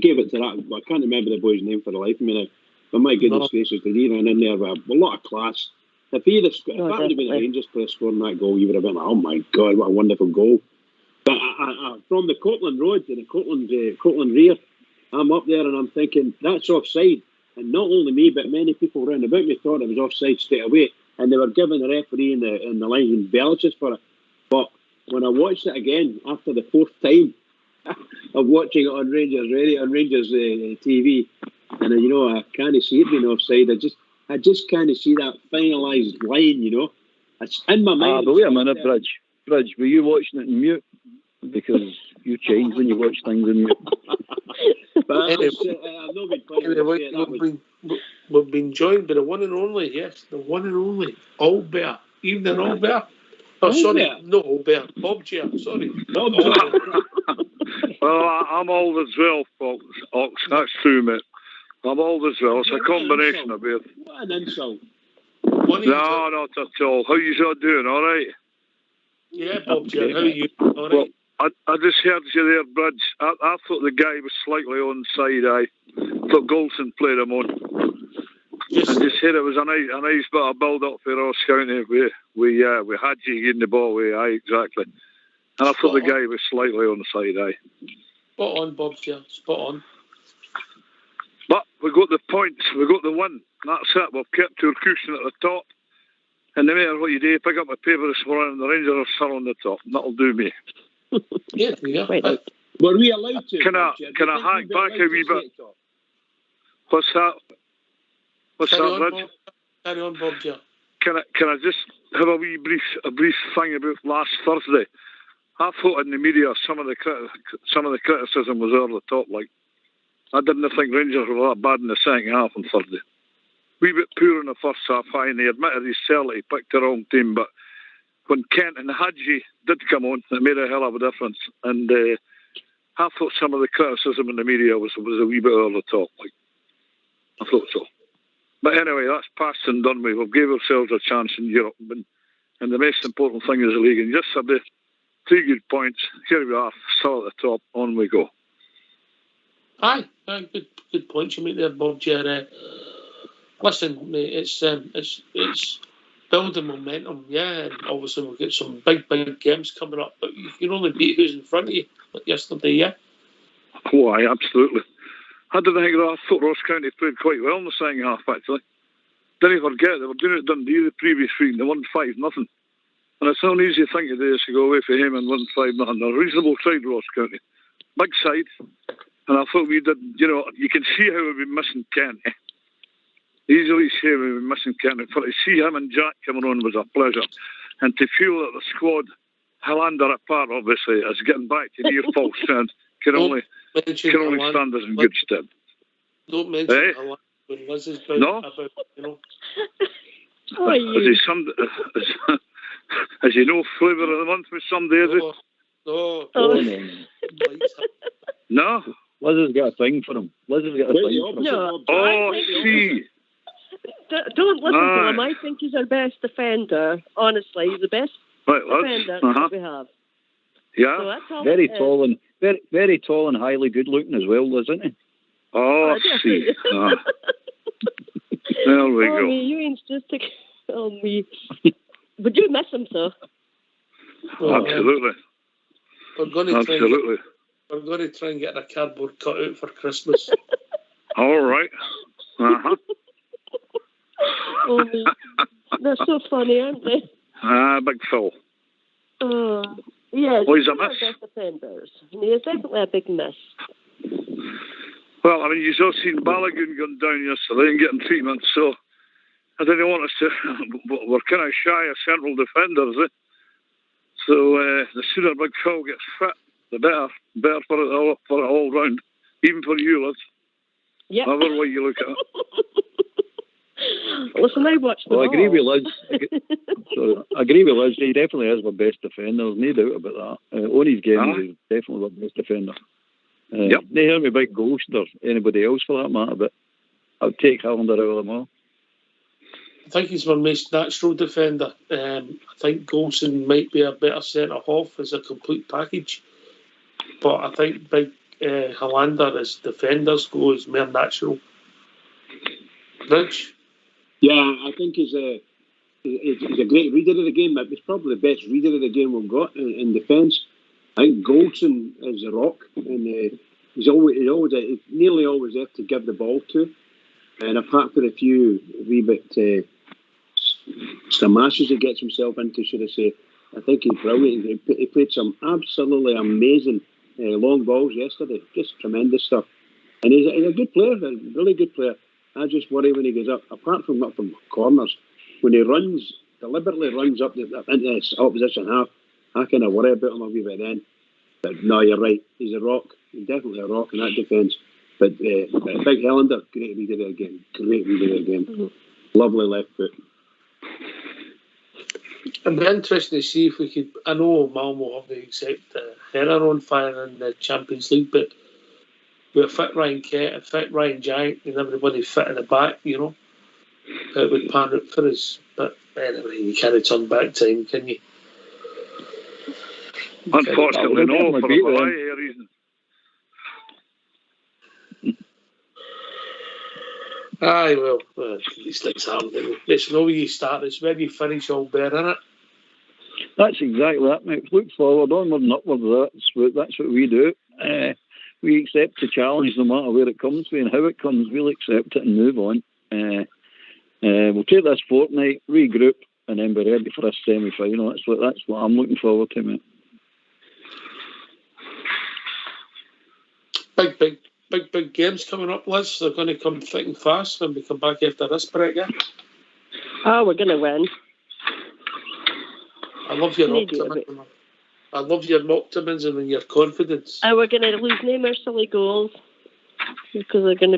gave it to that. I can't remember the boy's name for the life of me now. But my goodness gracious, did he run in there with a lot of class? If that would have been a Rangers player scoring that goal, you would have been like, oh my God, what a wonderful goal. But from the Cortland Road to the Cortland Rear, I'm up there and I'm thinking, that's offside. And not only me, but many people round about me thought it was offside straight away. And they were giving the referee in the line embellishes for it. But when I watched it again after the fourth time of watching it on Rangers Radio, on Rangers TV, and I can't see it being offside. I just can't see that finalised line. It's in my mind. But wait a minute, Bridge, were you watching it in mute? Because you change when you watch things in mute. But I've not been we've been joined by the one and only, the one and only Albert, evening Albert. Oh, sorry, no Albert, Bob Chair, sorry. Well, I'm old as well, folks. Ox, that's true, mate. I'm old as well. It's a combination of both. What an insult. No, not at all. How you all doing? All right? Yeah, Bob Chair, how are you? All right? Well, I just heard you there, Bridge. I thought the guy was slightly onside. I thought Golson played him on. I just heard it was a nice bit of build-up for Ross County. We had you getting the ball away, aye, exactly. And I thought the guy was slightly onside, aye. Spot on, Bob Chair, spot on. But we got the points, we got the win. That's it. We've kept our cushion at the top. And no matter what you do, pick up my paper this morning and the Rangers are still on the top. That'll do me. Yeah. Were we allowed to? Can I hack back a wee bit? What's that? What's that, Rich? Carry on, Bob Chair. Can I just have a brief thing about last Thursday? I thought in the media some of the criticism was over the top. Like, I didn't think Rangers were that bad in the second half on Thursday. We bit poor in the first half, and they admitted he certainly picked the wrong team. But when Kent and Hadji did come on, it made a hell of a difference. And I thought some of the criticism in the media was a wee bit over the top. Like, I thought so. But anyway, that's past and done with. We've gave ourselves a chance in Europe, and the most important thing is the league. And just had the 3 good points. Here we are, still at the top. On we go. Aye, good points you make there, Bob. Listen, mate, it's building momentum, yeah. And obviously we'll get some big games coming up, but you can only beat who's in front of you. Like yesterday, yeah. Oh, aye, absolutely. I thought Ross County played quite well in the second half, actually. Didn't forget, they were doing it at Dundee the previous week, and they won 5-0. And it's not an easy thing to do is to go away for him and win 5-0. They're a reasonable side, Ross County. Big side. And I thought we did, you can see how we've been missing Kent. Easily see how we've been missing Kent. For to see him and Jack coming on was a pleasure. And to feel that the squad, Highlander apart, obviously, is getting back to near full strength, can only stand us in good stead. Don't mention Highlander when Liz is about, Oh, you. As you know, flavour of the month with some days. No. Liz has got a thing for him. No. See. Don't listen to him. I think he's our best defender. Honestly, he's the best defender that we have. Yeah. So that's all very tall and very tall and highly good looking as well, isn't he? Oh, see. There we go. You ain't just to tell me. But you miss him, sir. Absolutely. We're going to try and get a cardboard cutout for Christmas. All right. Uh-huh. They're so funny, aren't they? Big Phil. Yes. He's a miss. Best defenders. He is definitely a big miss. Well, I mean, you've all seen Balogun going down yesterday and getting treatment, so I didn't want us to... We're kind of shy of central defenders, eh? So the sooner Big Phil gets fit, the better for it all round, even for you, lads. Yeah. However way you look at it. Listen, I watched them I agree with all. Liz. I agree with Liz. He definitely is our best defender. There's no doubt about that. On his game, he's definitely our best defender. Yep. They hear me big Ghost or anybody else for that matter, but I'd take Highlander out of them all. I think he's my most natural defender. I think Golson might be a better centre half as a complete package, but I think big Highlander as defenders go is more natural. Rich? Yeah, I think he's a great reader of the game. He's probably the best reader of the game we've got in defence. I think Goldson is a rock, and he's nearly always there to give the ball to. And apart from a few wee bit smashes he gets himself into, should I say, I think he's brilliant. He played some absolutely amazing long balls yesterday, just tremendous stuff. And he's a good player, a really good player. I just worry when he goes up, apart from up from corners, when he deliberately runs up into the opposition half, I kind of worry about him a wee bit then. But no, you're right. He's a rock. He's definitely a rock in that defence. But Big Highlander, great reader of the game. Great reader of the game. Lovely left foot. It'd be interesting to see if we could. I know Malmo have to accept Herrera on fire in the Champions League, but with a fit Ryan Kent, a fit Ryan Giant, and everybody fit in the back, it would pan out for us. But anyway, you can't turn back time, can you? Unfortunately, no, for a variety of reasons. Aye, well, these things happen. It's not where you start, it's where you finish all better, isn't it? That's exactly that, mate. Look forward, onward and upward. That's what we do. We accept the challenge no matter where it comes from and how it comes. We'll accept it and move on. We'll take this fortnight, regroup, and then be ready for a semi-final. That's what I'm looking forward to, mate. Big games coming up, Liz. They're going to come thick and fast when we come back after this break, yeah? We're going to win. I love your Maybe optimism. I love your optimism and your confidence. And we're going to lose no more silly goals because they're going to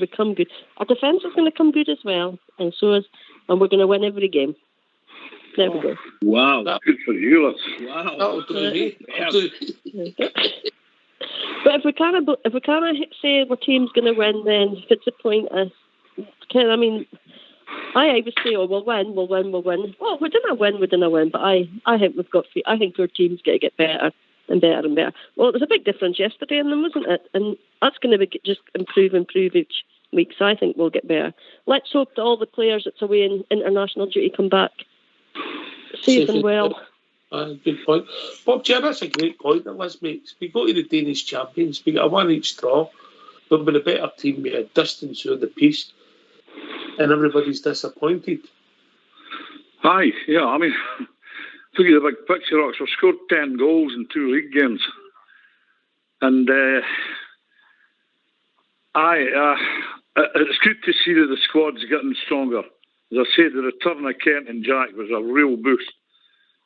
become good. Our defence is going to come good as well, and we're going to win every game. There we go. Wow, good for you, lads. Wow, that'll do me. But if we can't say our team's going to win, then if it's a point, I would say, we'll win. Well, we didn't win, but I think our team's going to get better and better and better. Well, it was a big difference yesterday in them, wasn't it? And that's going to be just improve each week. So I think we'll get better. Let's hope that all the players that's away in international duty come back safe and well. Good point. Bob J, that's a great point that Liz makes. We go to the Danish champions, we get a one each draw. We've been a better team, we had distance through the piece, and everybody's disappointed. Aye, yeah, I mean, look at the big picture, Ox. We've scored 10 goals in 2 league games. And it's good to see that the squad's getting stronger. As I said, the return of Kent and Jack was a real boost.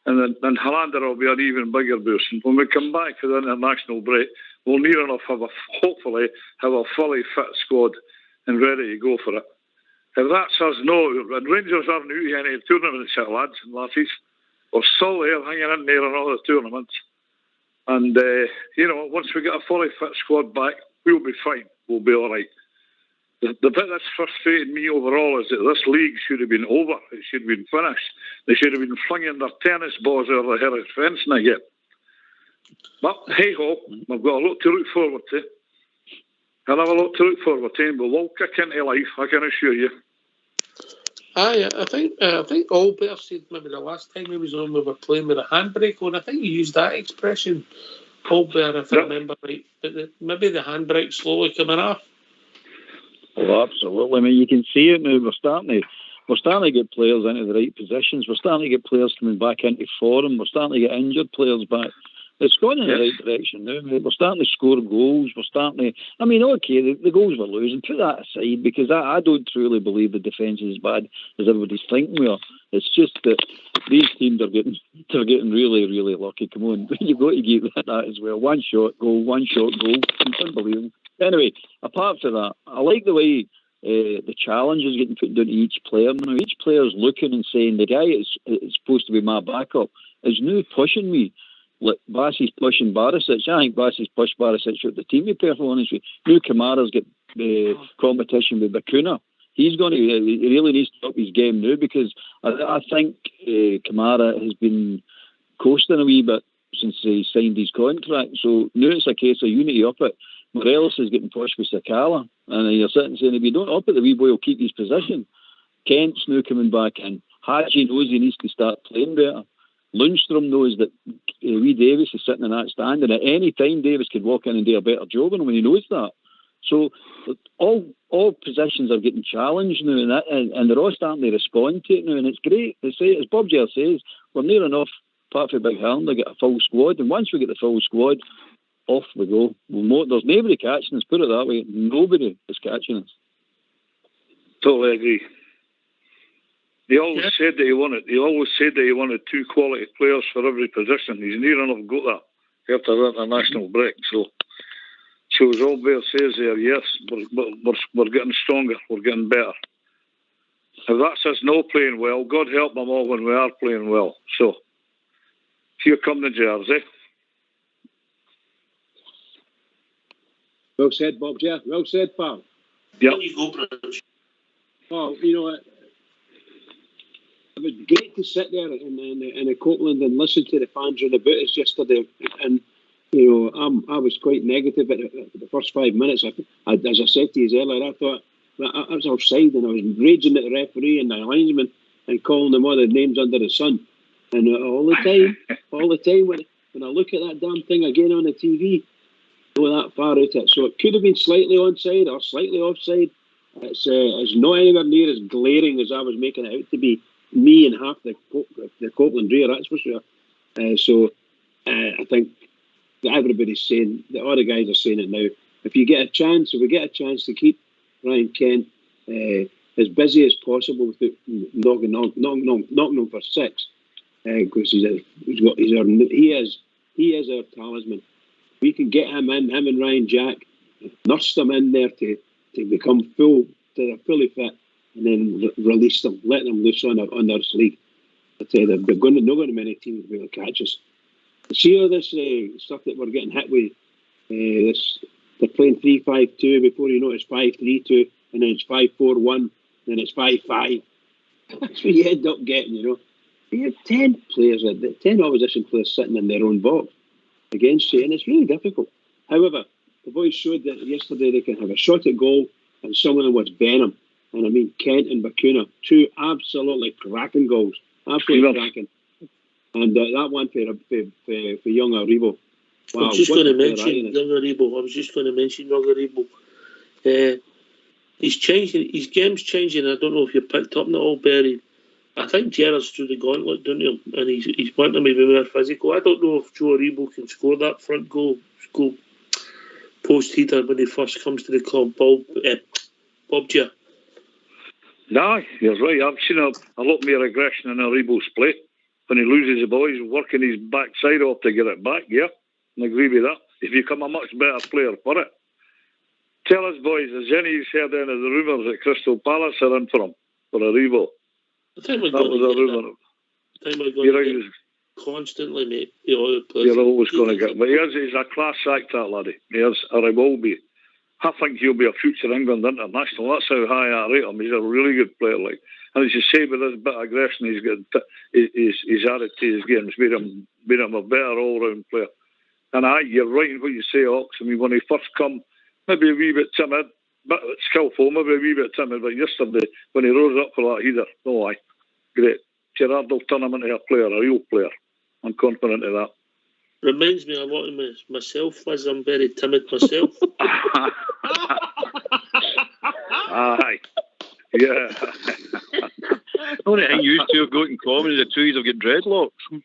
And then Hollander will be an even bigger boost. And when we come back for the international break, we'll near enough hopefully have a fully fit squad and ready to go for it. If that's us, no, and Rangers aren't out of any tournaments yet, lads and lasses. We're still there, hanging in there in all the tournaments. And, once we get a fully fit squad back, we'll be fine. We'll be all right. The bit that's frustrating me overall is that this league should have been over. It should have been finished. They should have been flinging their tennis balls over the Herrick fencing again. But hey-ho, we've got a lot to look forward to. I have a lot to look forward to, but we'll kick into life, I can assure you. I think Albert said maybe the last time he was on, we were playing with a handbrake on. I think you used that expression, Albert, if I remember right. But maybe the handbrake's slowly coming off. Oh, absolutely. I mean, you can see it now. We're starting to get players into the right positions. We're starting to get players coming back into form. We're starting to get injured players back. It's going in the right direction now. We're starting to score goals. We're starting to... I mean, okay, the goals we're losing, put that aside, because I don't truly believe the defence is as bad as everybody's thinking we are. It's just that these teams are getting really, really lucky. Come on, you've got to give that as well. One shot goal. It's unbelievable. Anyway, apart from that, I like the way the challenge is getting put down to each player. Now, each player's looking and saying, the guy is supposed to be my backup is now pushing me. Like Bassey's pushing Barisic. I think Bassey's pushed Barisic out the team, to be perfectly honest with you. Now Kamara's got competition with Bakuna. He really needs to up his game now, because I think Kamara has been coasting a wee bit since he signed his contract. So now it's a case of you need to up it. Morelos is getting pushed with Sakala, and you're sitting saying, if you don't up it, the wee boy will keep his position. Kent's now coming back in. Hadji knows he needs to start playing better. Lundstrom knows that wee Davis is sitting in that stand, and at any time Davis could walk in and do a better job on him when he knows that. So all positions are getting challenged now, and they're all starting to respond to it now, and it's great. As Bob J says, we're near enough, apart from Big Helm, to get a full squad, and once we get the full squad, off we go. There's nobody catching us, put it that way. Nobody is catching us. Totally agree. He always said that he wanted 2 quality players for every position. He's near enough got that after the international break. So as Albert says there, yes, we're getting stronger, we're getting better. If that's us not playing well, God help them all when we are playing well. So here come the Jersey. Well said, Bob. Yeah, well said, pal. Yeah. Well, it was great to sit there in Copeland and listen to the fans on about us yesterday. And I was quite negative at the first 5 minutes. As I said to you earlier, I thought I was offside, and I was raging at the referee and the linesman and calling them all the names under the sun. And all the time when I look at that damn thing again on the TV, go that far out it. So it could have been slightly onside or slightly offside. It's not anywhere near as glaring as I was making it out to be. Me and half the Copeland rear, that's for sure. I think that everybody's saying, that all the guys are saying it now. If we get a chance to keep Ryan Kent, as busy as possible with it, knocking on for 6, because he is our talisman. We can get him and Ryan Jack, nurse them in there to become they're fully fit, and then release them, let them loose on their league. I tell you, not going to many teams will catch us. See all this stuff that we're getting hit with. They're playing 3-5-2 before you know it's 5-3-2, and then it's 5-4-1, then it's 5-5. That's what you end up getting, you know. You have 10 opposition players sitting in their own box against you, and it's really difficult. However, the boys showed that yesterday they can have a shot at goal, and some of them was venom. And I mean, Kent and Bacuna, 2 absolutely cracking goals. Absolutely cracking. And that one for young Aribo. Wow, I was just going to mention young Aribo. He's changing. His game's changing. I don't know if you picked up on it all, Barry. I think Gerrard's through the gauntlet, don't you? And he's wanting to be more physical. I don't know if Joe Aribo can score that front goal post heater when he first comes to the club. Bob Gia. No, you're right. I've seen a lot more aggression in Aribo's play. When he loses the ball, he's working his backside off to get it back, yeah. I agree with that. He's become a much better player for it. Tell us, boys, has any heard any of the rumours that Crystal Palace are in for him, for Aribo? I think we're that was a rumour. Constantly, mate. You're always going to get. But he's a class act, that laddie. He is, or he will be. I think he'll be a future England international. That's how high I rate him. He's a really good player, like. And as you say, with this bit of aggression he's got, he's added to his game. It's made him a better all-round player. And you're right in what you say, Ox. I mean, when he first come, maybe a wee bit timid, but skillful, maybe a wee bit timid. But yesterday, when he rose up for that header, great. Gerrard will turn him into a player, a real player. I'm confident of that. Reminds me a lot of myself, as I'm very timid myself. Aye. Yeah. The only thing you two have got in common is the two have got dreadlocks.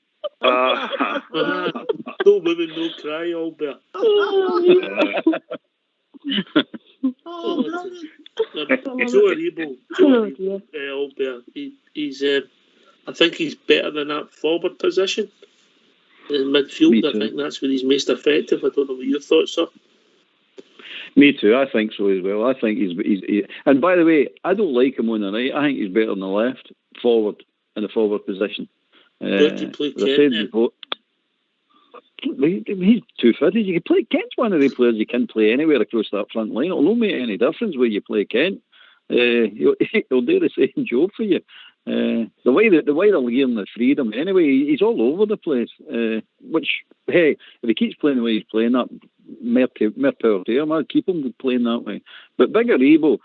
No women, no cry, Albert. Joe Aribo, Albert, he's I think he's better than that forward position. In midfield, I think that's where he's most effective. I don't know what your thoughts are. Me too, I think so as well. I think he's and by the way, I don't like him on the right. I think he's better on the left, forward, in the forward position. Where do you play Kent? He's too fitted. You can play Kent's one of the players you can play anywhere across that front line. It'll not make any difference where you play Kent. He'll do the same job for you. The way they're giving the freedom anyway, he's all over the place. Which, hey, if he keeps playing the way he's playing, that more power to him. I'd keep him playing that way. But Big Aribo,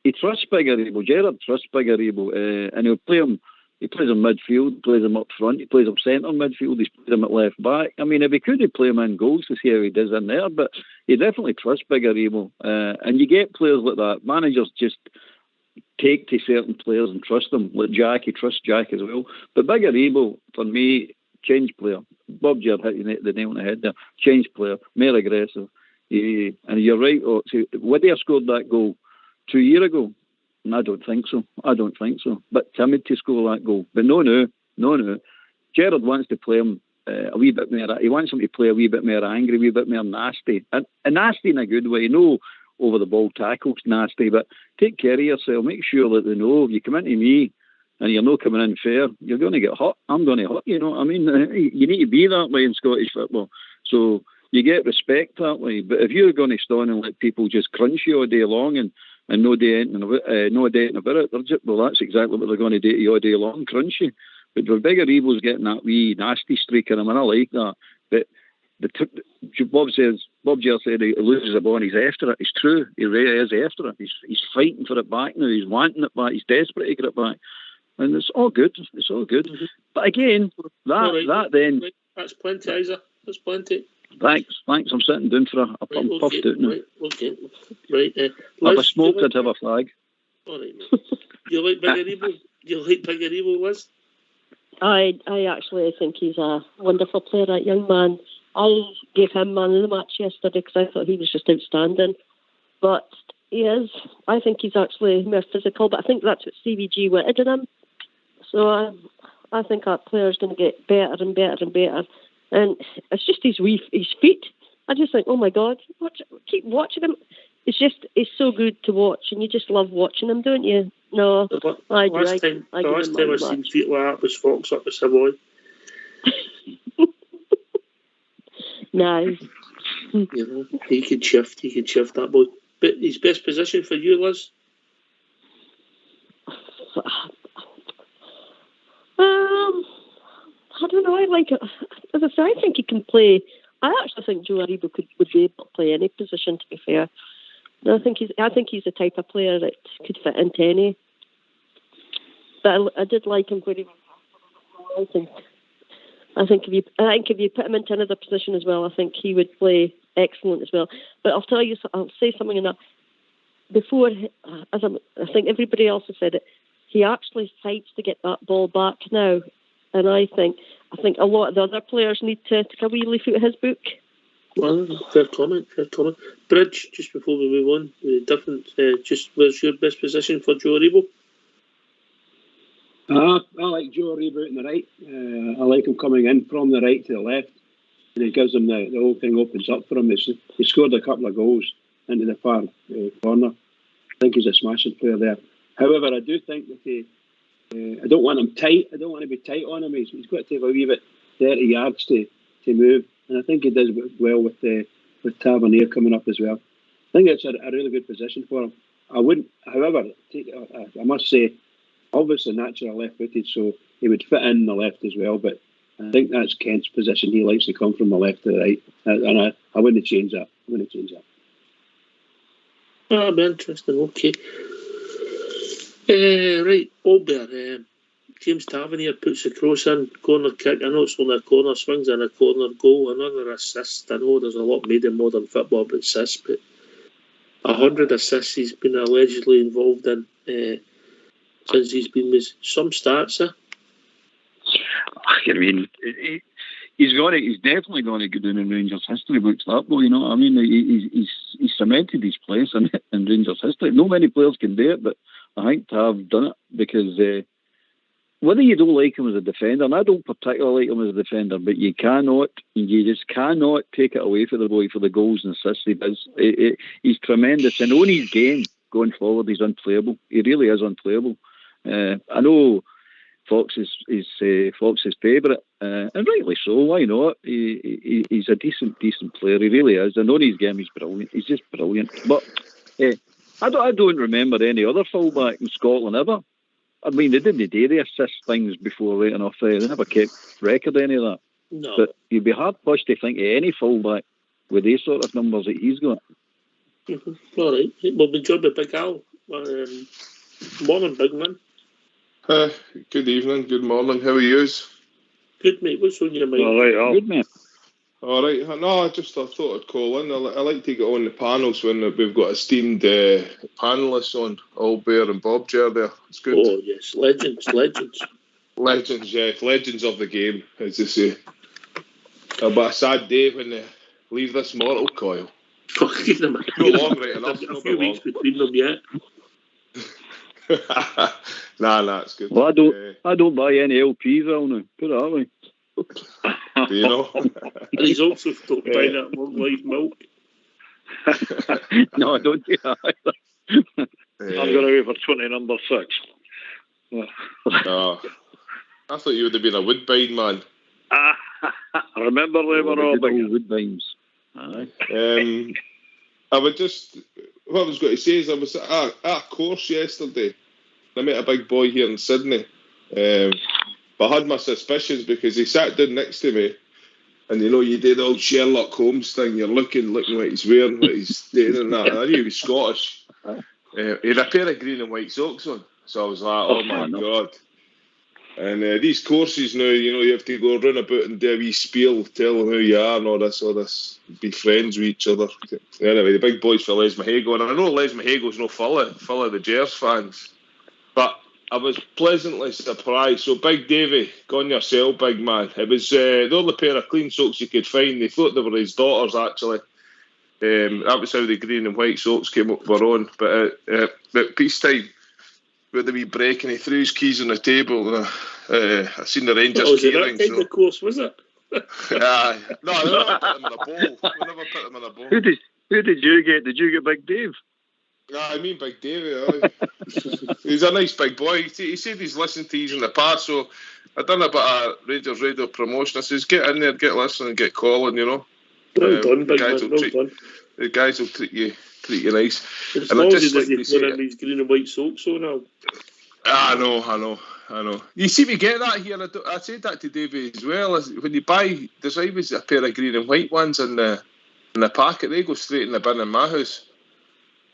he trusts Big Aribo. Gerrard trusts Big Aribo, and he'll play him. He plays him midfield, plays him up front, he plays him centre midfield, he plays him at left back. I mean, if he could, he'd play him in goals to see how he does in there, but he definitely trusts Big Aribo. And you get players like that. Managers just take to certain players and trust them. Like Jack, he trusts Jack as well. But Big Aribo, for me, change player. Bob Jared hit the nail on the head there. Change player, more aggressive. And you're right, would he have scored that goal 2 years ago? I don't think so. But timid to score that goal. But no. Gerrard wants to play him a wee bit more. He wants him to play a wee bit more angry, a wee bit more nasty. And nasty in a good way. No over the ball tackles nasty, but take care of yourself. Make sure that they know if you come into me and you're not coming in fair, you're going to get hurt. I'm going to hurt you. Know what I mean? You need to be that way in Scottish football. So you get respect that way. But if you're going to stand and let people just crunch you all day long and no day about it, well, that's exactly what they're going to do to you all day long, crunch you. But the Big Aribo's getting that wee nasty streak in him, and I like that. But Bob Gill said he loses the ball and he's after it. It's true. He really is after it. He's fighting for it back now. He's wanting it back. He's desperate to get it back. And it's all good. Mm-hmm. But again, then... That's plenty, Isaac. That's plenty. Thanks. I'm sitting down for a puffed out now. Right. Have a smoke, I'd have a flag. All right, mate. You like Big Aribo? Liz? I actually think he's a wonderful player, that young man. I gave him man of the match yesterday because I thought he was just outstanding. But he is. I think he's actually more physical, but I think that's what CBG wanted in him. So I think that player's going to get better and better and better. And it's just his feet. I just think, oh my God, keep watching him. It's so good to watch, and you just love watching him, don't you? No, I do. Last time I seen feet like that was Fox up with Savoy. No. He could shift that boy. But his best position for you, Liz? I don't know. I like it. As I say, I think he can play. I actually think Joe Aribo would be able to play any position, to be fair. I think he's the type of player that could fit into any. But I did like him when he was. I think if you put him into another position as well, I think he would play excellent as well. But I'll say something in that. Before, I think everybody else has said it, he actually fights to get that ball back now, and I think a lot of the other players need to take a wee leaf out of his book. Well, fair comment. Bridge, just before we move on, where's your best position for Joe Aribo? I like Joe Aribo on the right. I like him coming in from the right to the left, and he gives him the whole thing opens up for him. He scored a couple of goals into the far corner. I think he's a smashing player there. However, I do think that I don't want him tight. I don't want to be tight on him. He's got to take a wee bit 30 yards to move, and I think he does well with Tavernier coming up as well. I think it's a really good position for him. I wouldn't, however, I must say, obviously natural left-footed, so he would fit in the left as well. But I think that's Kent's position. He likes to come from the left to the right, and I wouldn't change that. That'll be interesting. Okay. Right, Albert. James Tavernier puts a cross in, corner kick. I know it's only a corner, swings in a corner, goal, another assist. I know there's a lot made in modern football about assists, but 100 assists he's been allegedly involved in since he's been with some stats. I mean, he's definitely going to go down in Rangers history books, that boy, you know what I mean? He's cemented his place in Rangers history. No many players can do it, but I think to have done it because whether you don't like him as a defender, and I don't particularly like him as a defender, but you just cannot take it away from the boy for the goals and assists he does. He's tremendous, and on his game going forward, he's unplayable. He really is unplayable. I know Fox is Fox's favourite, and rightly so. Why not? He's a decent player. He really is. And on his game, he's brilliant. He's just brilliant. But I don't remember any other fullback in Scotland ever. I mean, they didn't do the assist things before writing off. They never kept record of any of that. No. But you'd be hard pushed to think of any fullback with these sort of numbers that he's got. Mm-hmm. All right. Well, we joined by Big Al. Morning, big man. Good evening, good morning. How are yous? Good, mate. What's on your mind? All right, Al. Good, mate. All right. No, I thought I'd call in. I like to get on the panels when we've got esteemed panellists on, Albert and Bob Ger there. It's good. Oh, yes. Legends. Legends, yeah. Legends of the game, as they say. It'll be a sad day when they leave this mortal coil. Fucking them. No long, right enough. A few weeks between them yet. Nah, it's good. Well, I don't buy any LPs, Al, now. Put it that way. Do you know? And he's also don't buy that Long Life milk. No, I don't do that either. I'm going to go for 20 number 6. I thought you would have been a Woodbine man. I remember they were all big Woodbines. I would just, what I was going to say is I was at a course yesterday. I met a big boy here in Sydney. But I had my suspicions because he sat down next to me, and you know, you did the old Sherlock Holmes thing. You're looking what he's wearing, what he's doing, and that. And I knew he was Scottish. He had a pair of green and white socks on, so I was like, "Oh my god!" And these courses now, you know, you have to go run about and do a wee spiel, tell them who you are, and all this, be friends with each other. Anyway, the big boys for Les Mahago, and I know Les Mahago's no full of the Gers fans, but I was pleasantly surprised. So, Big Davy, go on yourself, big man. It was the only pair of clean socks you could find. They thought they were his daughters, actually. That was how the green and white socks were on. But at peacetime, with the wee break, and he threw his keys on the table, and I seen the Rangers key ring. That the course, was it? No, we never put him in a bowl. Who did you get? Did you get Big Dave? I mean Big Dave. He's a nice big boy. He said he's listened to these in the past, so I done a bit of Rangers Radio promotion. I says, get in there, get listening, get calling, you know. Well done, big man, well done. The guys will treat you nice. As long as he doesn't put in these green and white socks on now. I know. You see me get that here. I said that to Davey as well. When you buy, there's always a pair of green and white ones in the packet. They go straight in the bin in my house.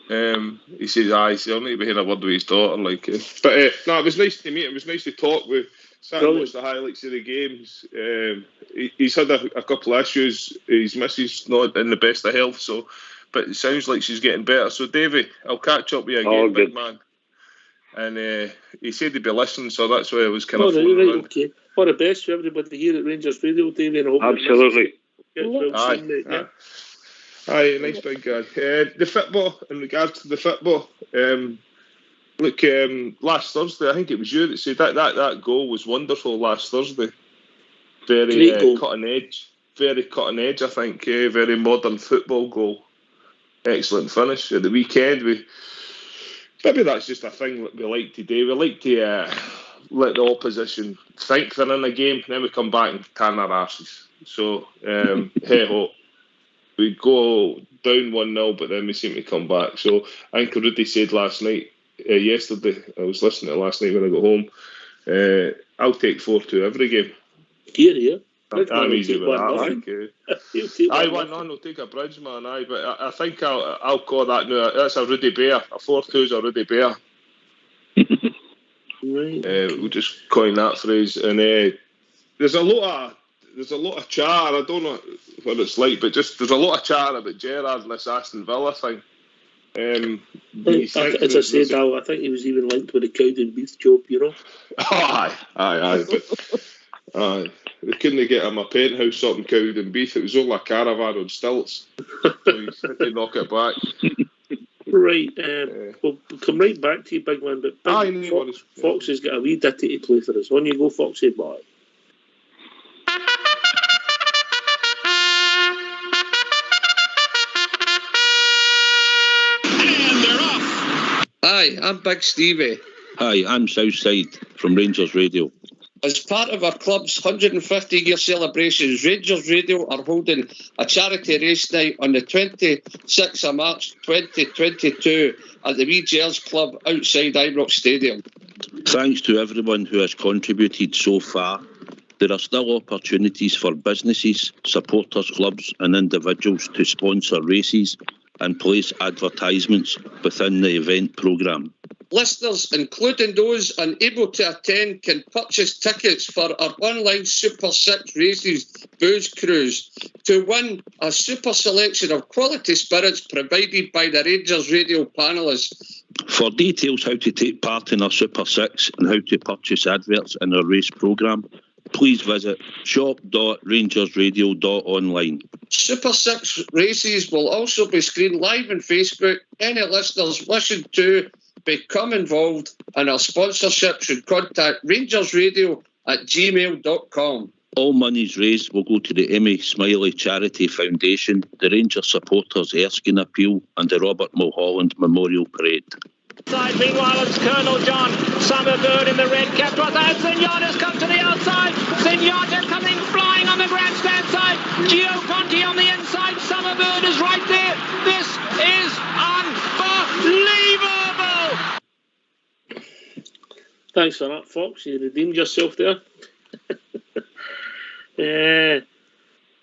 He says, I'll need to be hearing a word with his daughter. But it was nice to meet him. It was nice to talk with. Sat and watched the highlights of the games. He's had a couple of issues. His missus not in the best of health, but it sounds like she's getting better. So, Davey, I'll catch up with you again, big man. And he said he'd be listening, so that's why I was kind of phoning around. Okay. All the best for everybody here at Rangers Radio, Davey. And I hope absolutely. Aye, nice big guy. The football, in regards to the football, look, last Thursday, I think it was you that said that goal was wonderful last Thursday. Very cutting edge, I think. Very modern football goal. Excellent finish. At the weekend, maybe that's just a thing that we like to do. We like to let the opposition think they're in a game, and then we come back and tan our arses. So, hey ho. We go down 1-0, but then we seem to come back. So I think Rudy said yesterday, I was listening to it last night when I got home, I'll take 4-2 every game. Here. I'm easy with that. I went on, I'll take a bridge, man. But I think I'll call that now. That's a Rudy Bear. A 4-2 is a Rudy Bear. Right. We'll just coin that phrase. And there's a lot of chatter. I don't know what it's like, but just there's a lot of chatter about Gerrard and this Aston Villa thing. As I said, I think he was even linked with the Cowden Beef job, you know. Aye. But they couldn't get him a penthouse up in Cowden Beef. It was only a caravan on stilts. So he had to knock it back. Right. We'll come right back to you, big man. But Fox has got a wee ditty to play for us. On you go, Foxy boy. Hi, I'm Big Stevie. Hi, I'm Southside from Rangers Radio. As part of our club's 150-year celebrations, Rangers Radio are holding a charity race night on the 26th of March 2022 at the Rangers Club outside Ibrox Stadium. Thanks to everyone who has contributed so far. There are still opportunities for businesses, supporters, clubs and individuals to sponsor races and place advertisements within the event programme. Listeners, including those unable to attend, can purchase tickets for our online Super 6 Races Booze Cruise to win a super selection of quality spirits provided by the Rangers Radio panellists. For details how to take part in our Super 6 and how to purchase adverts in our race programme, please visit shop.RangersRadio.online. Super 6 Races will also be screened live on Facebook. Any listeners wishing to become involved in our sponsorship should contact rangersradio@gmail.com. All monies raised will go to the Emmy Smiley Charity Foundation, the Rangers Supporters Erskine Appeal and the Robert Mulholland Memorial Parade. Meanwhile, it's Colonel John Summerbird in the red cap. And Zenyatta's come to the outside. Zenyatta coming flying on the grandstand side. Gio Conti on the inside. Summerbird is right there. This is unbelievable. Thanks for that, Fox. You redeemed yourself there.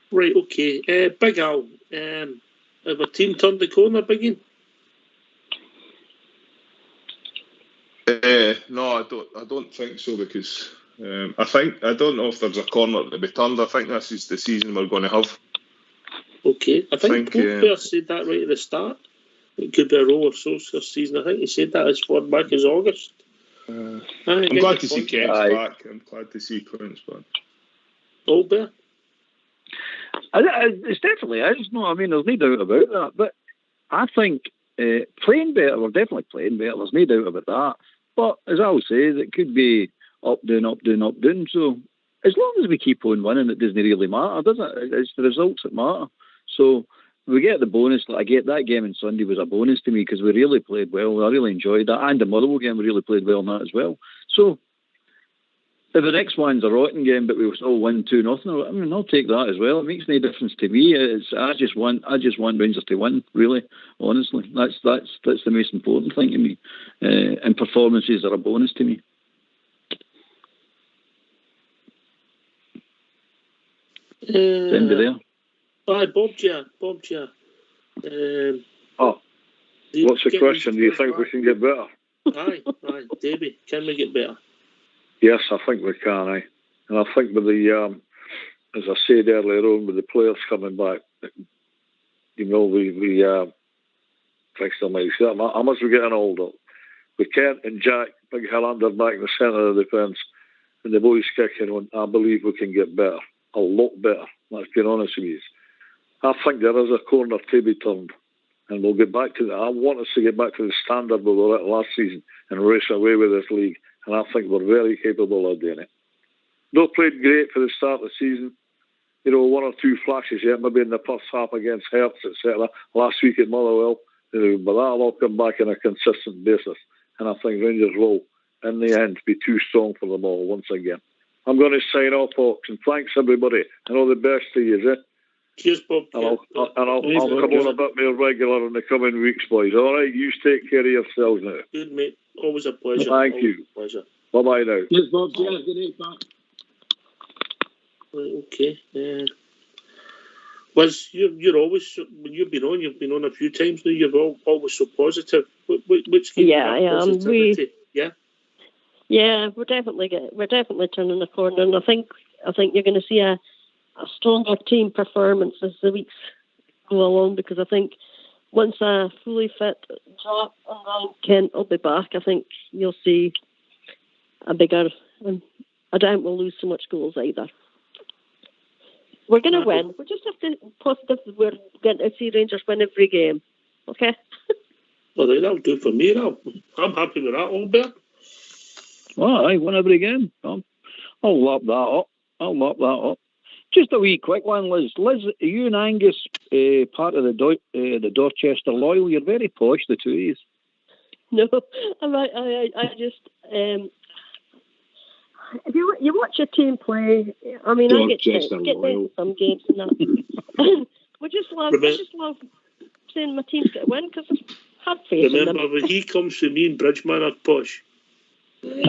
Right, okay. Big Al, have our team turned the corner, Biggie? No, I don't think so, because I don't know if there's a corner to be turned. I think this is the season we're going to have. Okay, I think Pope said that right at the start. It could be a roller coaster season. I think he said that as far back as August. I'm glad to see Kent's back. I'm glad to see Clint's back. Albert? It's definitely is. No, I mean, there's no doubt about that. But I think playing better, we're definitely playing better. There's no doubt about that. But as I always say, it could be up, down, up, down, up, down. So as long as we keep on winning, it doesn't really matter, does it? It's the results that matter. So we get the bonus. Like, I get that game on Sunday was a bonus to me because we really played well. I really enjoyed that. And the Motherwell game, we really played well in that as well. So if the next one's a rotten game, but we still win 2-0, I mean, I'll take that as well. It makes no difference to me. I just want Rangers to win. Really, honestly, that's the most important thing to me. And performances are a bonus to me. Andy there? Aye, Bob Gia. What's the question? Do you think we can get better? Aye, Davey, can we get better? Yes, I think we can, aye. And I think with the, as I said earlier on, with the players coming back, we fixed them like that. How much we getting older? With Kent and Jack, Big Hillander back in the centre of the defence, and the boys kicking on, I believe we can get better. A lot better, let's be honest with you. I think there is a corner to be turned, and we'll get back to that. I want us to get back to the standard we were at last season and race away with this league. And I think we're very capable of doing it. They played great for the start of the season. One or two flashes yet, maybe in the first half against Hearts, etc. Last week at Motherwell. But that'll all come back on a consistent basis. And I think Rangers will, in the end, be too strong for them all once again. I'm going to sign off, folks, and thanks everybody. And all the best to you, Cheers, Bob. And I'll come on a bit more regular in the coming weeks, boys. All right, you take care of yourselves now. Good, mate. Always a pleasure. Thank you. Pleasure. Bye-bye now. Cheers, Bob. Cheers. Good night, Pat. Right, okay. Liz, you're always, when you've been on a few times now, you're always so positive. What's keeping that positivity? Yeah, we're definitely turning the corner, and I think you're going to see a stronger team performance as the weeks go along, because I think once a fully fit Jack and Kent will be back, I think you'll see a bigger. I doubt we'll lose so much goals either. We're going to win. We just have to positive. We're going to see Rangers win every game. Okay. Well, that'll do for me. I'm happy with that, Albert. Well, I win every game. I'll lap that up. Just a wee quick one, Liz. Liz, are you and Angus part of the Dorchester Loyal? You're very posh, the two of you. No, I just if you watch your team play, I mean, Dorchester I get Loyal. some games and that. we just love saying my team's going to win because I've had faith in them. Remember, when he comes to me in Bridgeman, I'm posh. That's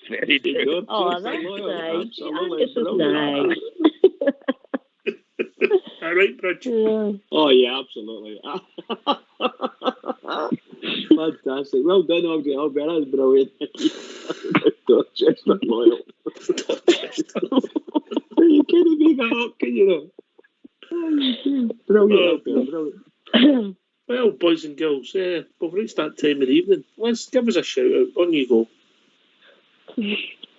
very true. Oh, that's nice. Angus is nice. All right, Bridge. Yeah. Oh, yeah, absolutely. Fantastic. Well done, Albert. That's brilliant. Dorchester Loyal. You can't make that up, can you? Brilliant, Albert. Brilliant. Well, boys and girls, we've reached that time of the evening. Let's give us a shout out. On you go.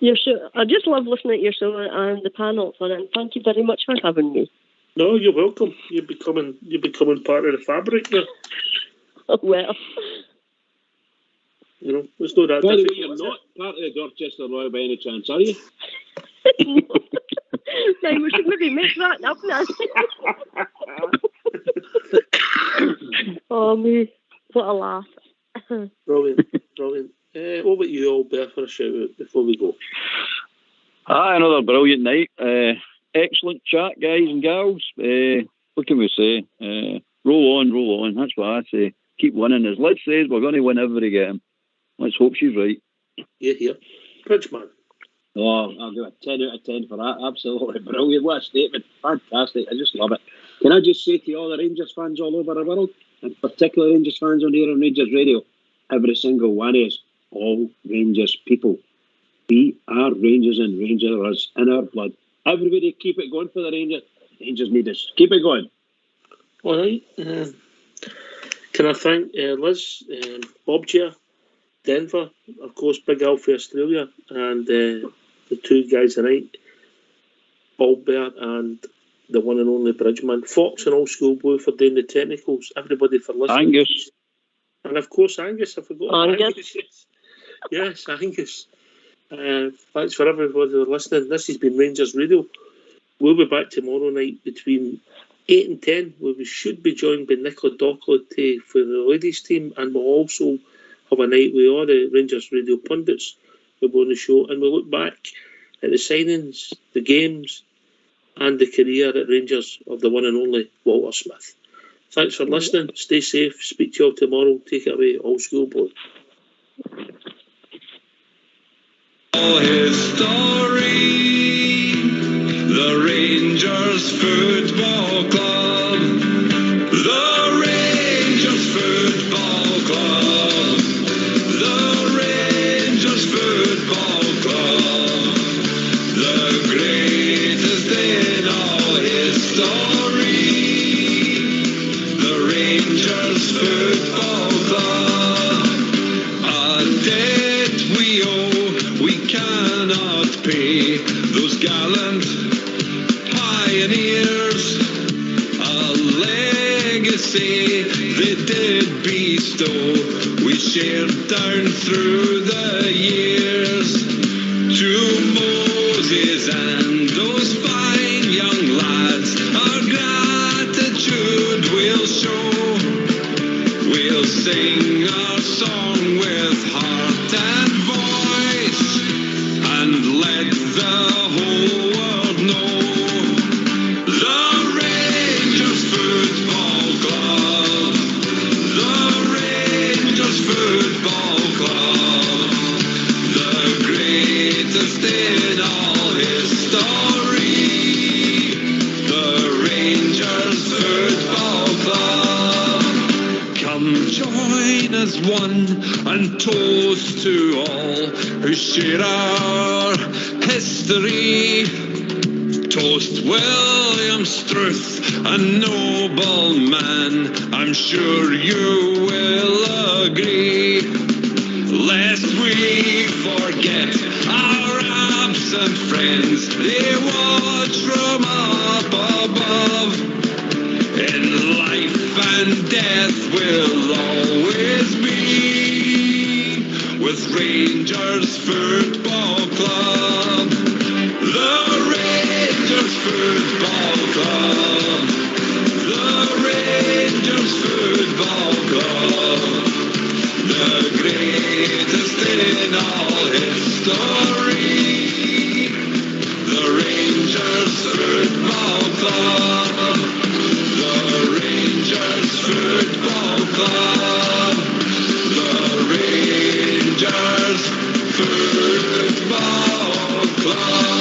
Your show. I just love listening to your show and the panel on it. And thank you very much for having me. No, you're welcome. You're becoming part of the fabric now. Oh, well. It's not that By the way, difficult. you're not part of the Dorchester Royal by any chance, are you? Now, we should maybe make that up now. Oh, me. What a laugh. Brilliant. What about you, Albert, for a shout out before we go? Another brilliant night. Excellent chat, guys and gals. What can we say? Roll on. That's what I say. Keep winning. As Liz says, we're going to win every game. Let's hope she's right. Yeah. Bridgeman. Oh, I'll give it 10 out of 10 for that. Absolutely brilliant. What a statement. Fantastic. I just love it. Can I just say to all the Rangers fans all over the world, and particularly Rangers fans on here on Rangers Radio, every single one is all Rangers people. We are Rangers and Rangers are us in our blood. Everybody keep it going for the Rangers. Rangers need us. Keep it going. All right. Can I thank Liz, Bob Gia, Denver, of course, Big Al for Australia, and the two guys tonight, Albert and the one and only Bridgeman. Fox and All School Blue for doing the technicals. Everybody for listening. Angus. And of course, Angus. I forgot. Angus. Yes, Angus. Thanks for everybody for listening. This has been Rangers Radio. We'll be back tomorrow night between 8 and 10, where we should be joined by Nicola Doherty for the ladies' team, and we'll also have a night with all the Rangers Radio pundits who'll be on the show, and we'll look back at the signings, the games, and the career at Rangers of the one and only Walter Smith. Thanks for listening. Stay safe. Speak to you all tomorrow. Take it away, All School Boy. His story, the Rangers Football Club, the Rangers Football Club, the Rangers Football Club, the greatest in all history, the Rangers Football Club, a debt we owe, we cannot pay, those gallant pioneers, a legacy they did bestow, we shared down through the years. To Moses and those fine young lads, our gratitude we'll show. We'll sing our song with heart and voice, and let the whole world know. The Rangers Football Club, the Rangers Football Club, the greatest in all history, the Rangers Football Club. Come join as one and toast to all who share our history. Toast William Struth, a noble man, I'm sure you will agree. Lest we forget our absent friends, they watch from up above. In life and death we'll always be with Rangers Football Club. The Rangers Football Club, the Rangers Football Club, the greatest in all history, the Rangers Football Club, the Rangers Football Club, the Rangers Football Club.